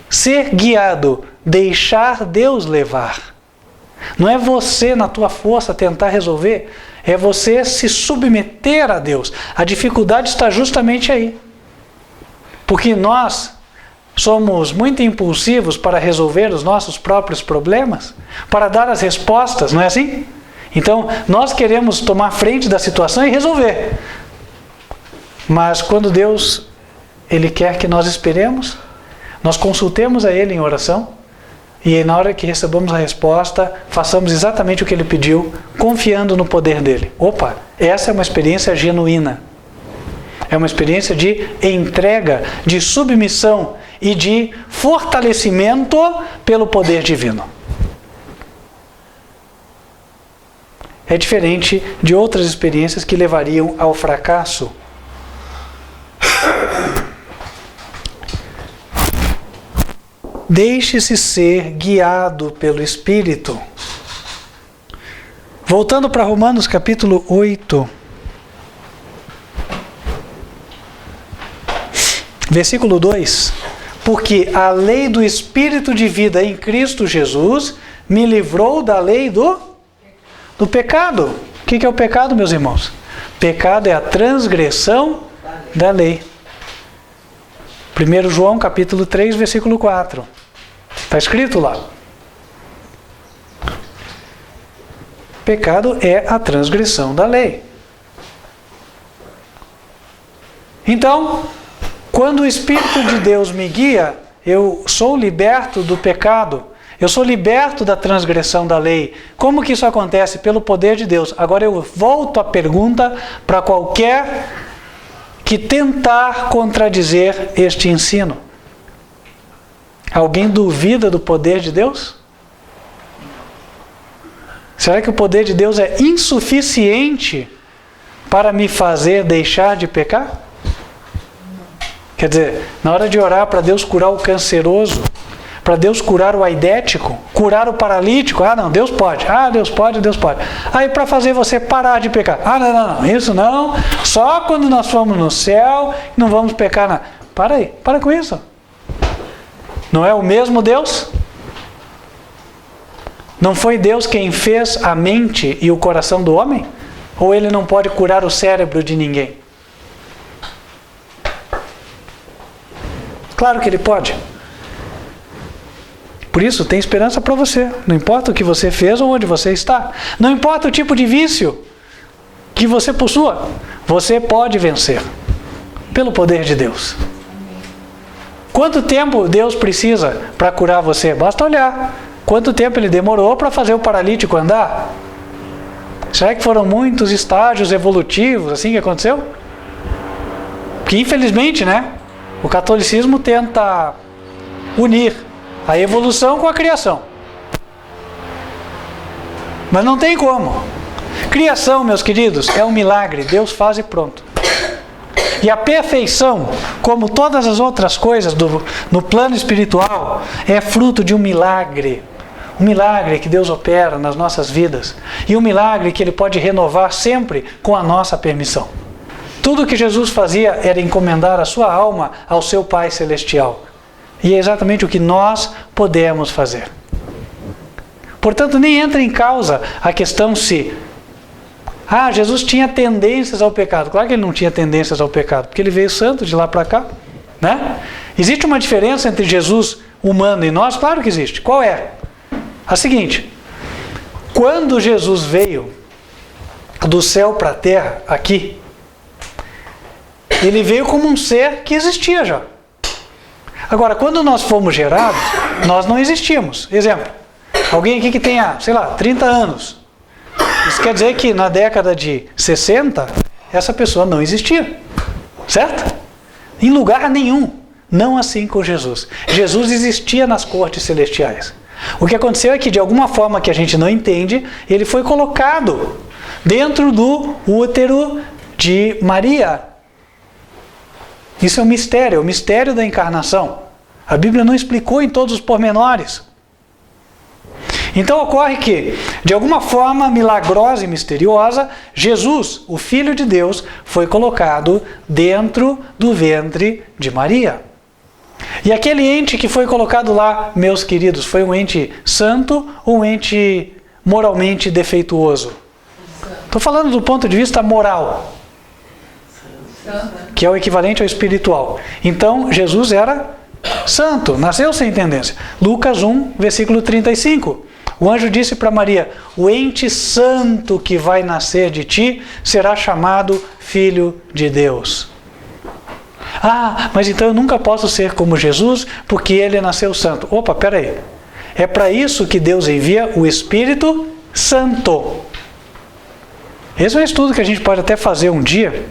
Ser guiado, deixar Deus levar. Não é você, na tua força, tentar resolver, é você se submeter a Deus. A dificuldade está justamente aí. Porque nós somos muito impulsivos para resolver os nossos próprios problemas, para dar as respostas, não é assim? Então, nós queremos tomar frente da situação e resolver. Mas quando Deus, Ele quer que nós esperemos, nós consultemos a Ele em oração, e na hora que recebamos a resposta, façamos exatamente o que Ele pediu, confiando no poder dEle. Opa, essa é uma experiência genuína. É uma experiência de entrega, de submissão e de fortalecimento pelo poder divino. É diferente de outras experiências que levariam ao fracasso. Deixe-se ser guiado pelo Espírito. Voltando para Romanos capítulo 8. Versículo 2. Porque a lei do Espírito de vida em Cristo Jesus me livrou da lei do pecado. O que é o pecado, meus irmãos? Pecado é a transgressão da lei. 1 João capítulo 3, versículo 4. Está escrito lá. Pecado é a transgressão da lei. Então, quando o Espírito de Deus me guia, eu sou liberto do pecado. Eu sou liberto da transgressão da lei. Como que isso acontece? Pelo poder de Deus. Agora eu volto a pergunta para qualquer que tentar contradizer este ensino. Alguém duvida do poder de Deus? Será que o poder de Deus é insuficiente para me fazer deixar de pecar? Quer dizer, na hora de orar para Deus curar o canceroso, para Deus curar o aidético, curar o paralítico. Ah, não, Deus pode. Ah, Deus pode, Deus pode. Aí para fazer você parar de pecar. Ah, não, isso não. Só quando nós formos no céu, não vamos pecar. Não. Para aí, para com isso. Não é o mesmo Deus? Não foi Deus quem fez a mente e o coração do homem? Ou ele não pode curar o cérebro de ninguém? Claro que ele pode. Por isso, tem esperança para você. Não importa o que você fez ou onde você está. Não importa o tipo de vício que você possua. Você pode vencer. Pelo poder de Deus. Quanto tempo Deus precisa para curar você? Basta olhar. Quanto tempo ele demorou para fazer o paralítico andar? Será que foram muitos estágios evolutivos assim que aconteceu? Porque infelizmente, né? O catolicismo tenta unir a evolução com a criação. Mas não tem como. Criação, meus queridos, é um milagre. Deus faz e pronto. E a perfeição, como todas as outras coisas no plano espiritual, é fruto de um milagre. Um milagre que Deus opera nas nossas vidas. E um milagre que Ele pode renovar sempre com a nossa permissão. Tudo que Jesus fazia era encomendar a sua alma ao seu Pai Celestial. E é exatamente o que nós podemos fazer. Portanto, nem entra em causa a questão se... Jesus tinha tendências ao pecado. Claro que ele não tinha tendências ao pecado, porque ele veio santo de lá para cá. Né? Existe uma diferença entre Jesus humano e nós? Claro que existe. Qual é? A seguinte. Quando Jesus veio do céu para a terra, aqui, ele veio como um ser que existia já. Agora, quando nós fomos gerados, nós não existíamos. Exemplo, alguém aqui que tenha, 30 anos. Isso quer dizer que na década de 60, essa pessoa não existia. Certo? Em lugar nenhum. Não assim com Jesus. Jesus existia nas cortes celestiais. O que aconteceu é que, de alguma forma que a gente não entende, ele foi colocado dentro do útero de Maria. Isso é um mistério, o mistério da encarnação. A Bíblia não explicou em todos os pormenores. Então ocorre que, de alguma forma milagrosa e misteriosa, Jesus, o Filho de Deus, foi colocado dentro do ventre de Maria. E aquele ente que foi colocado lá, meus queridos, foi um ente santo ou um ente moralmente defeituoso? Estou falando do ponto de vista moral. Que é o equivalente ao espiritual. Então, Jesus era santo, nasceu sem tendência. Lucas 1, versículo 35. O anjo disse para Maria, o ente santo que vai nascer de ti será chamado Filho de Deus. Mas então eu nunca posso ser como Jesus, porque ele nasceu santo. Opa, peraí. É para isso que Deus envia o Espírito Santo. Esse é um estudo que a gente pode até fazer um dia.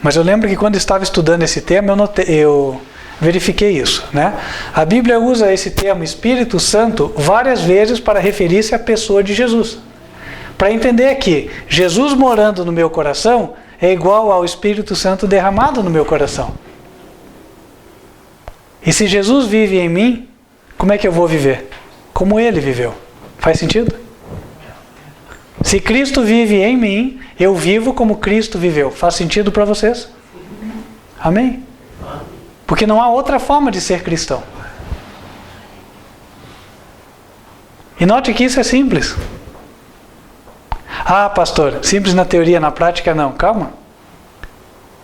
Mas eu lembro que quando estava estudando esse tema, eu verifiquei isso. Né? A Bíblia usa esse termo Espírito Santo várias vezes para referir-se à pessoa de Jesus. Para entender que Jesus morando no meu coração é igual ao Espírito Santo derramado no meu coração. E se Jesus vive em mim, como é que eu vou viver? Como ele viveu. Faz sentido? Se Cristo vive em mim, eu vivo como Cristo viveu. Faz sentido para vocês? Amém? Porque não há outra forma de ser cristão. E note que isso é simples. Pastor, simples na teoria, na prática não. Calma.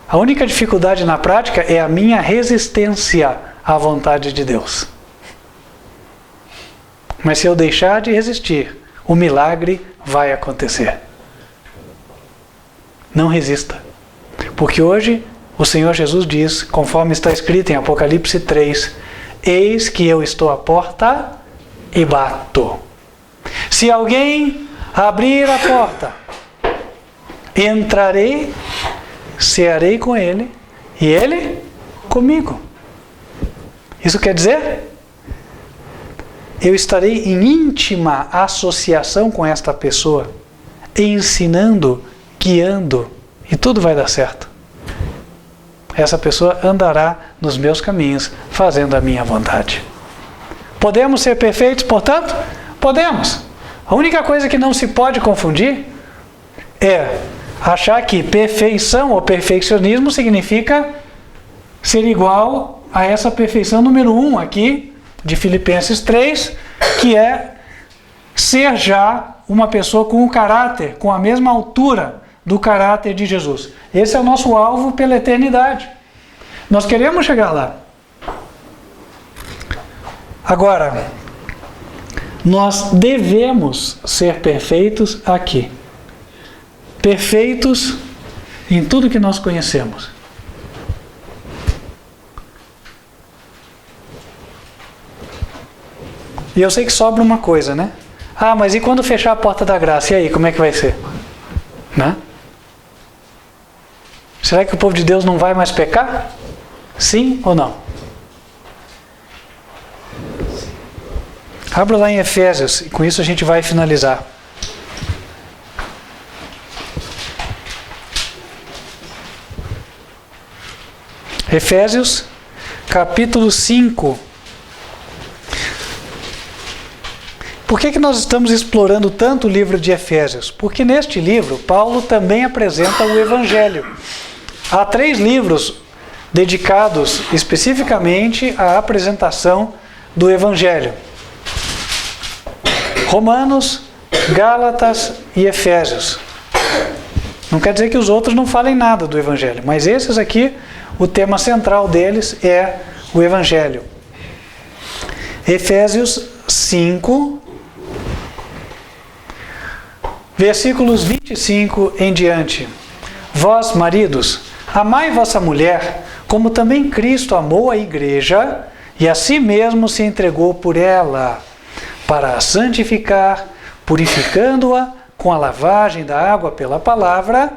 A única dificuldade na prática é a minha resistência à vontade de Deus. Mas se eu deixar de resistir, o milagre vai acontecer. Não resista. Porque hoje o Senhor Jesus diz, conforme está escrito em Apocalipse 3, eis que eu estou à porta e bato. Se alguém abrir a porta, entrarei, cearei com ele e ele comigo. Isso quer dizer, eu estarei em íntima associação com esta pessoa, ensinando, guiando, e tudo vai dar certo. Essa pessoa andará nos meus caminhos, fazendo a minha vontade. Podemos ser perfeitos, portanto? Podemos. A única coisa que não se pode confundir é achar que perfeição ou perfeccionismo significa ser igual a essa perfeição número 1 aqui, de Filipenses 3, que é ser já uma pessoa com o caráter, com a mesma altura do caráter de Jesus. Esse é o nosso alvo pela eternidade. Nós queremos chegar lá. Agora, nós devemos ser perfeitos aqui. Perfeitos em tudo que nós conhecemos. E eu sei que sobra uma coisa, né? Ah, mas e quando fechar a porta da graça? E aí, como é que vai ser? Né? Será que o povo de Deus não vai mais pecar? Sim ou não? Abra lá em Efésios, e com isso a gente vai finalizar. Efésios, capítulo 5. Por que nós estamos explorando tanto o livro de Efésios? Porque neste livro, Paulo também apresenta o Evangelho. Há 3 livros dedicados especificamente à apresentação do Evangelho. Romanos, Gálatas e Efésios. Não quer dizer que os outros não falem nada do Evangelho, mas esses aqui, o tema central deles é o Evangelho. Efésios 5, versículos 25 em diante. Vós, maridos, amai vossa mulher, como também Cristo amou a igreja e a si mesmo se entregou por ela, para a santificar, purificando-a com a lavagem da água pela palavra,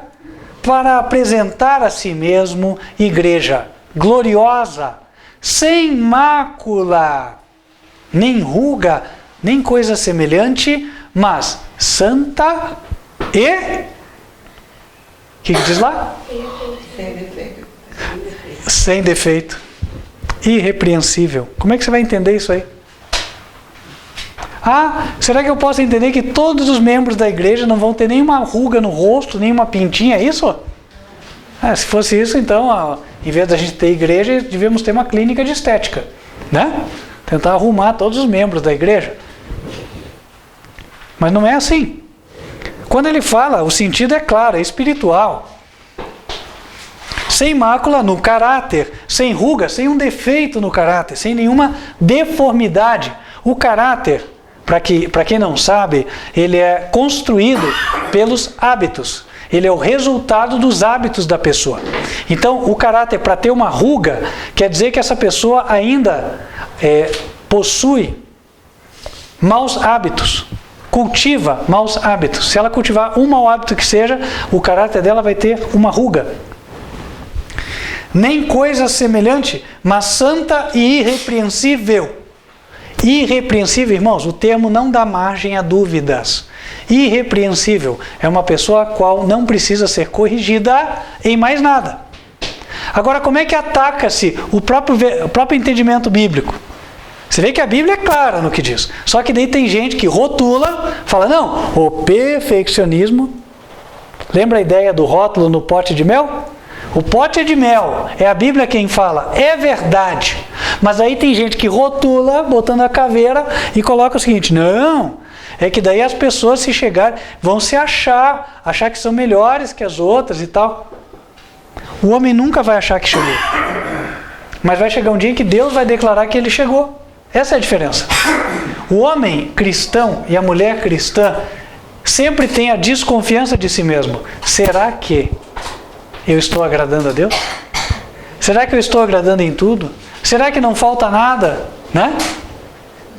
para apresentar a si mesmo igreja gloriosa, sem mácula, nem ruga, nem coisa semelhante, mas santa e... O que diz lá? Sem defeito. Sem defeito. Irrepreensível. Como é que você vai entender isso aí? Ah, será que eu posso entender que todos os membros da igreja não vão ter nenhuma ruga no rosto, nenhuma pintinha? É isso? Se fosse isso, então, em vez da gente ter igreja, devíamos ter uma clínica de estética, né? Tentar arrumar todos os membros da igreja. Mas não é assim. Quando ele fala, o sentido é claro, é espiritual. Sem mácula no caráter, sem ruga, sem um defeito no caráter, sem nenhuma deformidade. O caráter, para quem não sabe, ele é construído pelos hábitos. Ele é o resultado dos hábitos da pessoa. Então, o caráter, para ter uma ruga, quer dizer que essa pessoa ainda possui maus hábitos. Cultiva maus hábitos. Se ela cultivar um mau hábito que seja, o caráter dela vai ter uma ruga. Nem coisa semelhante, mas santa e irrepreensível. Irrepreensível, irmãos, o termo não dá margem a dúvidas. Irrepreensível é uma pessoa a qual não precisa ser corrigida em mais nada. Agora, como é que ataca-se o próprio entendimento bíblico? Você vê que a Bíblia é clara no que diz. Só que daí tem gente que rotula, fala, não, o perfeccionismo... Lembra a ideia do rótulo no pote de mel? O pote é de mel, é a Bíblia quem fala, é verdade. Mas aí tem gente que rotula, botando a caveira, e coloca o seguinte, não, é que daí as pessoas se chegarem, vão se achar que são melhores que as outras e tal. O homem nunca vai achar que chegou. Mas vai chegar um dia em que Deus vai declarar que ele chegou. Essa é a diferença. O homem cristão e a mulher cristã sempre tem a desconfiança de si mesmo. Será que eu estou agradando a Deus? Será que eu estou agradando em tudo? Será que não falta nada? Né?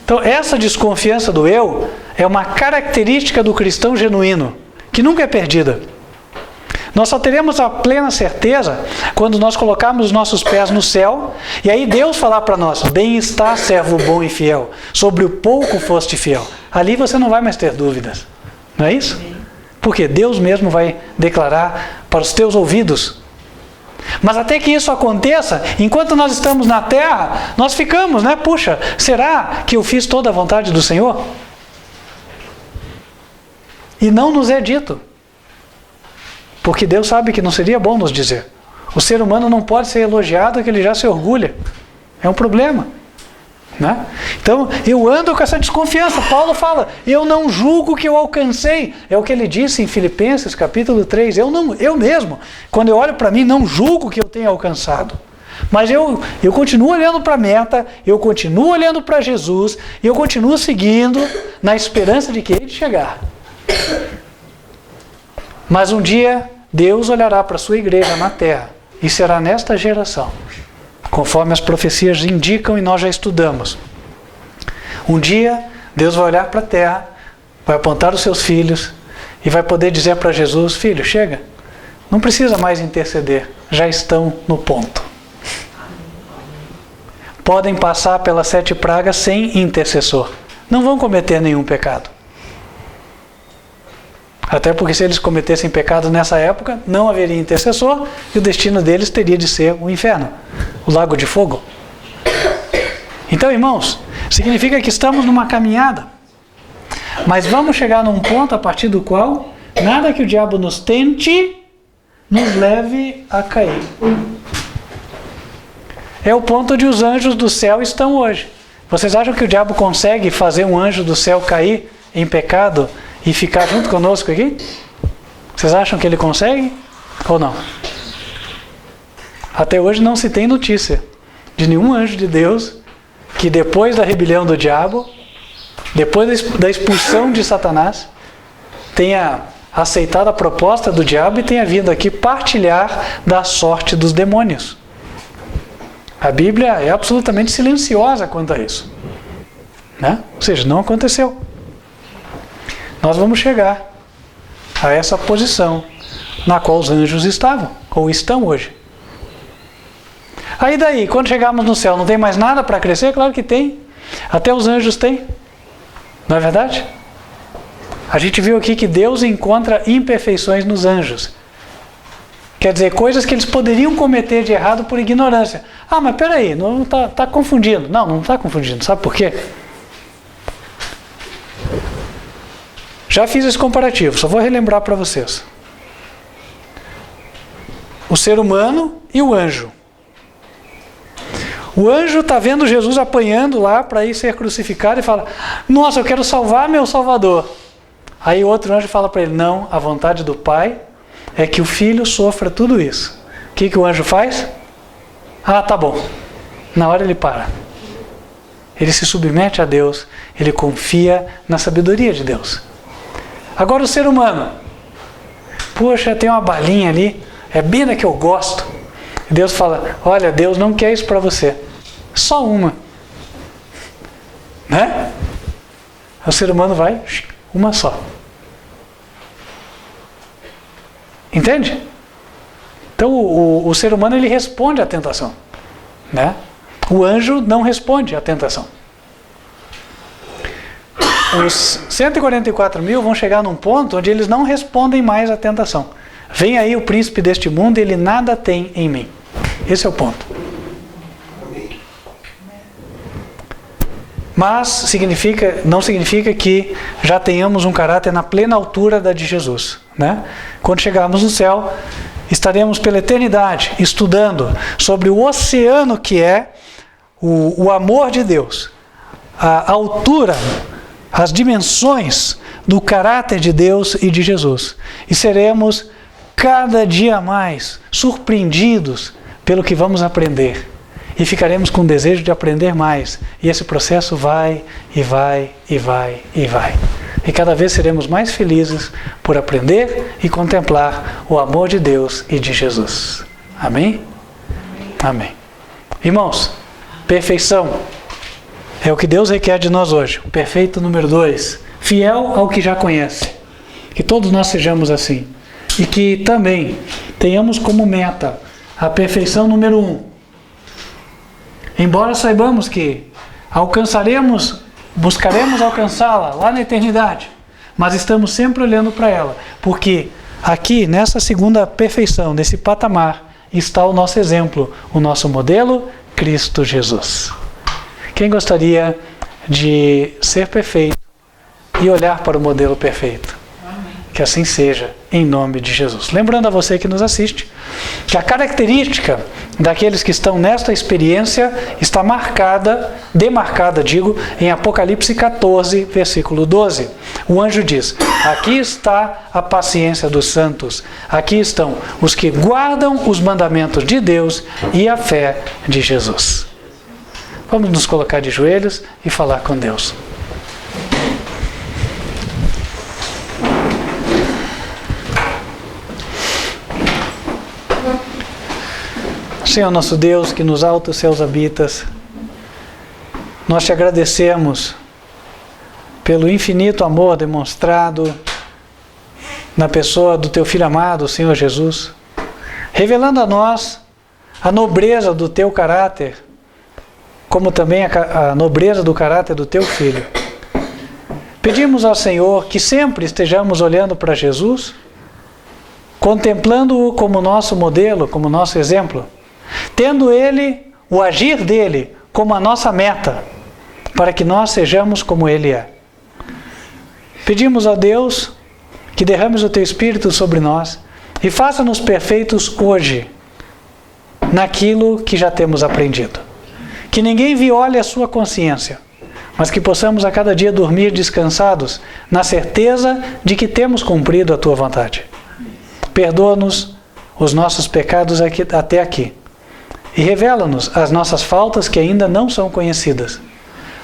Então, essa desconfiança do eu é uma característica do cristão genuíno, que nunca é perdida. Nós só teremos a plena certeza quando nós colocarmos os nossos pés no céu e aí Deus falar para nós, bem está, servo bom e fiel, sobre o pouco foste fiel. Ali você não vai mais ter dúvidas. Não é isso? Porque Deus mesmo vai declarar para os teus ouvidos. Mas até que isso aconteça, enquanto nós estamos na terra, nós ficamos, né? Puxa, será que eu fiz toda a vontade do Senhor? E não nos é dito. Porque Deus sabe que não seria bom nos dizer. O ser humano não pode ser elogiado que ele já se orgulha. É um problema. Né? Então, eu ando com essa desconfiança. Paulo fala, eu não julgo que eu alcancei. É o que ele disse em Filipenses capítulo 3. Eu mesmo, quando eu olho para mim, não julgo que eu tenha alcançado. Mas eu continuo olhando para a meta, eu continuo olhando para Jesus, e eu continuo seguindo na esperança de que ele chegar. Mas um dia, Deus olhará para a sua igreja na terra, e será nesta geração, conforme as profecias indicam e nós já estudamos. Um dia, Deus vai olhar para a terra, vai apontar os seus filhos e vai poder dizer para Jesus, filho, chega, não precisa mais interceder, já estão no ponto. Podem passar pelas 7 pragas sem intercessor. Não vão cometer nenhum pecado. Até porque se eles cometessem pecado nessa época, não haveria intercessor e o destino deles teria de ser o inferno, o lago de fogo. Então, irmãos, significa que estamos numa caminhada, mas vamos chegar num ponto a partir do qual nada que o diabo nos tente nos leve a cair. É o ponto onde os anjos do céu estão hoje. Vocês acham que o diabo consegue fazer um anjo do céu cair em pecado e ficar junto conosco aqui? Vocês acham que ele consegue? Ou não? Até hoje não se tem notícia de nenhum anjo de Deus que depois da rebelião do diabo, depois da expulsão de Satanás, tenha aceitado a proposta do diabo e tenha vindo aqui partilhar da sorte dos demônios. A Bíblia é absolutamente silenciosa quanto a isso. Né? Ou seja, não aconteceu. Nós vamos chegar a essa posição na qual os anjos estavam, ou estão hoje. Aí daí, quando chegarmos no céu, não tem mais nada para crescer? Claro que tem. Até os anjos têm. Não é verdade? A gente viu aqui que Deus encontra imperfeições nos anjos. Quer dizer, coisas que eles poderiam cometer de errado por ignorância. Ah, mas peraí, não está confundindo. Não está confundindo. Sabe por quê? Já fiz esse comparativo, só vou relembrar para vocês. O ser humano e o anjo. O anjo está vendo Jesus apanhando lá para ir ser crucificado e fala, nossa, eu quero salvar meu Salvador. Aí outro anjo fala para ele, não, a vontade do Pai é que o filho sofra tudo isso. O que o anjo faz? Ah, tá bom. Na hora ele para. Ele se submete a Deus, ele confia na sabedoria de Deus. Agora o ser humano, poxa, tem uma balinha ali, é bem da que eu gosto. E Deus fala, olha, Deus não quer isso para você, só uma. Né? O ser humano vai, uma só. Entende? Então o ser humano ele responde à tentação. Né? O anjo não responde à tentação. Os 144 mil vão chegar num ponto onde eles não respondem mais à tentação. Vem aí o príncipe deste mundo e ele nada tem em mim. Esse é o ponto. Mas não significa que já tenhamos um caráter na plena altura da de Jesus. Né? Quando chegarmos no céu, estaremos pela eternidade estudando sobre o oceano que é o amor de Deus, a altura, as dimensões do caráter de Deus e de Jesus. E seremos cada dia mais surpreendidos pelo que vamos aprender. E ficaremos com desejo de aprender mais. E esse processo vai, e vai, e vai, e vai. E cada vez seremos mais felizes por aprender e contemplar o amor de Deus e de Jesus. Amém? Amém. Irmãos, perfeição é o que Deus requer de nós hoje. O perfeito número 2. Fiel ao que já conhece. Que todos nós sejamos assim. E que também tenhamos como meta a perfeição número 1. Embora saibamos que buscaremos alcançá-la lá na eternidade, mas estamos sempre olhando para ela, porque aqui, nessa segunda perfeição, nesse patamar, está o nosso exemplo, o nosso modelo, Cristo Jesus. Quem gostaria de ser perfeito e olhar para o modelo perfeito? Que assim seja, em nome de Jesus. Lembrando a você que nos assiste, que a característica daqueles que estão nesta experiência está demarcada, em Apocalipse 14, versículo 12. O anjo diz: aqui está a paciência dos santos, aqui estão os que guardam os mandamentos de Deus e a fé de Jesus. Vamos nos colocar de joelhos e falar com Deus. Senhor nosso Deus, que nos altos céus habitas, nós te agradecemos pelo infinito amor demonstrado na pessoa do teu Filho amado, Senhor Jesus, revelando a nós a nobreza do teu caráter, como também a nobreza do caráter do teu Filho. Pedimos ao Senhor que sempre estejamos olhando para Jesus, contemplando-o como nosso modelo, como nosso exemplo, tendo Ele, o agir dele, como a nossa meta, para que nós sejamos como Ele é. Pedimos a Deus que derrames o Teu Espírito sobre nós e faça-nos perfeitos hoje, naquilo que já temos aprendido. Que ninguém viole a sua consciência, mas que possamos a cada dia dormir descansados, na certeza de que temos cumprido a Tua vontade. Perdoa-nos os nossos pecados até aqui. E revela-nos as nossas faltas que ainda não são conhecidas,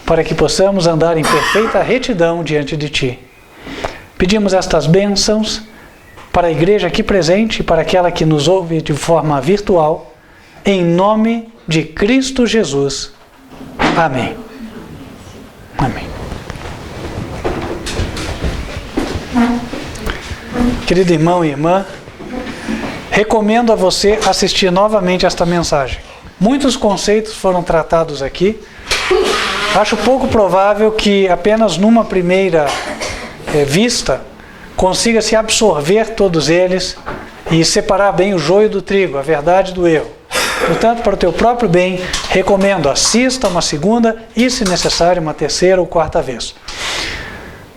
para que possamos andar em perfeita retidão diante de Ti. Pedimos estas bênçãos para a igreja aqui presente e para aquela que nos ouve de forma virtual, em nome de Cristo Jesus. Amém. Amém. Querido irmão e irmã, recomendo a você assistir novamente esta mensagem. Muitos conceitos foram tratados aqui. Acho pouco provável que apenas numa primeira vista consiga se absorver todos eles e separar bem o joio do trigo, a verdade do erro. Portanto, para o teu próprio bem, recomendo, assista uma segunda e, se necessário, uma terceira ou quarta vez.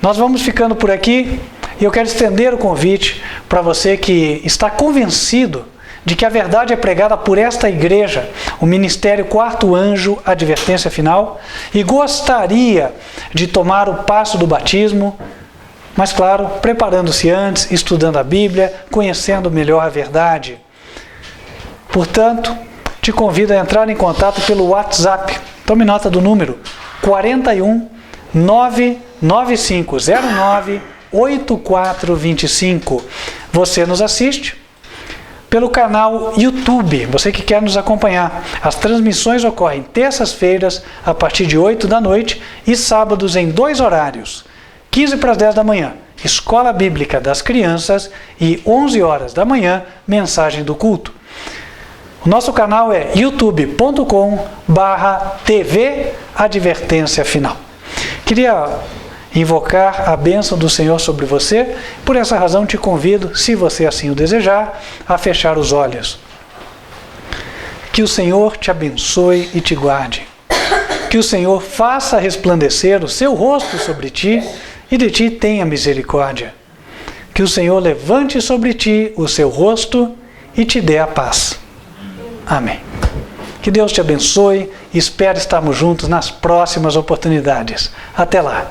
Nós vamos ficando por aqui. E eu quero estender o convite para você que está convencido de que a verdade é pregada por esta igreja, o Ministério Quarto Anjo, Advertência Final, e gostaria de tomar o passo do batismo, mas claro, preparando-se antes, estudando a Bíblia, conhecendo melhor a verdade. Portanto, te convido a entrar em contato pelo WhatsApp. Tome nota do número 41 99509 8425. Você nos assiste pelo canal YouTube, você que quer nos acompanhar. As transmissões ocorrem terças-feiras a partir de 8 da noite e sábados em 2 horários, 15 para as 10 da manhã, Escola Bíblica das Crianças, e 11 horas da manhã, Mensagem do Culto. O nosso canal é youtube.com/TV Advertência Final. Queria invocar a bênção do Senhor sobre você. Por essa razão te convido, se você assim o desejar, a fechar os olhos. Que o Senhor te abençoe e te guarde. Que o Senhor faça resplandecer o seu rosto sobre ti e de ti tenha misericórdia. Que o Senhor levante sobre ti o seu rosto e te dê a paz. Amém. Que Deus te abençoe e espero estarmos juntos nas próximas oportunidades. Até lá.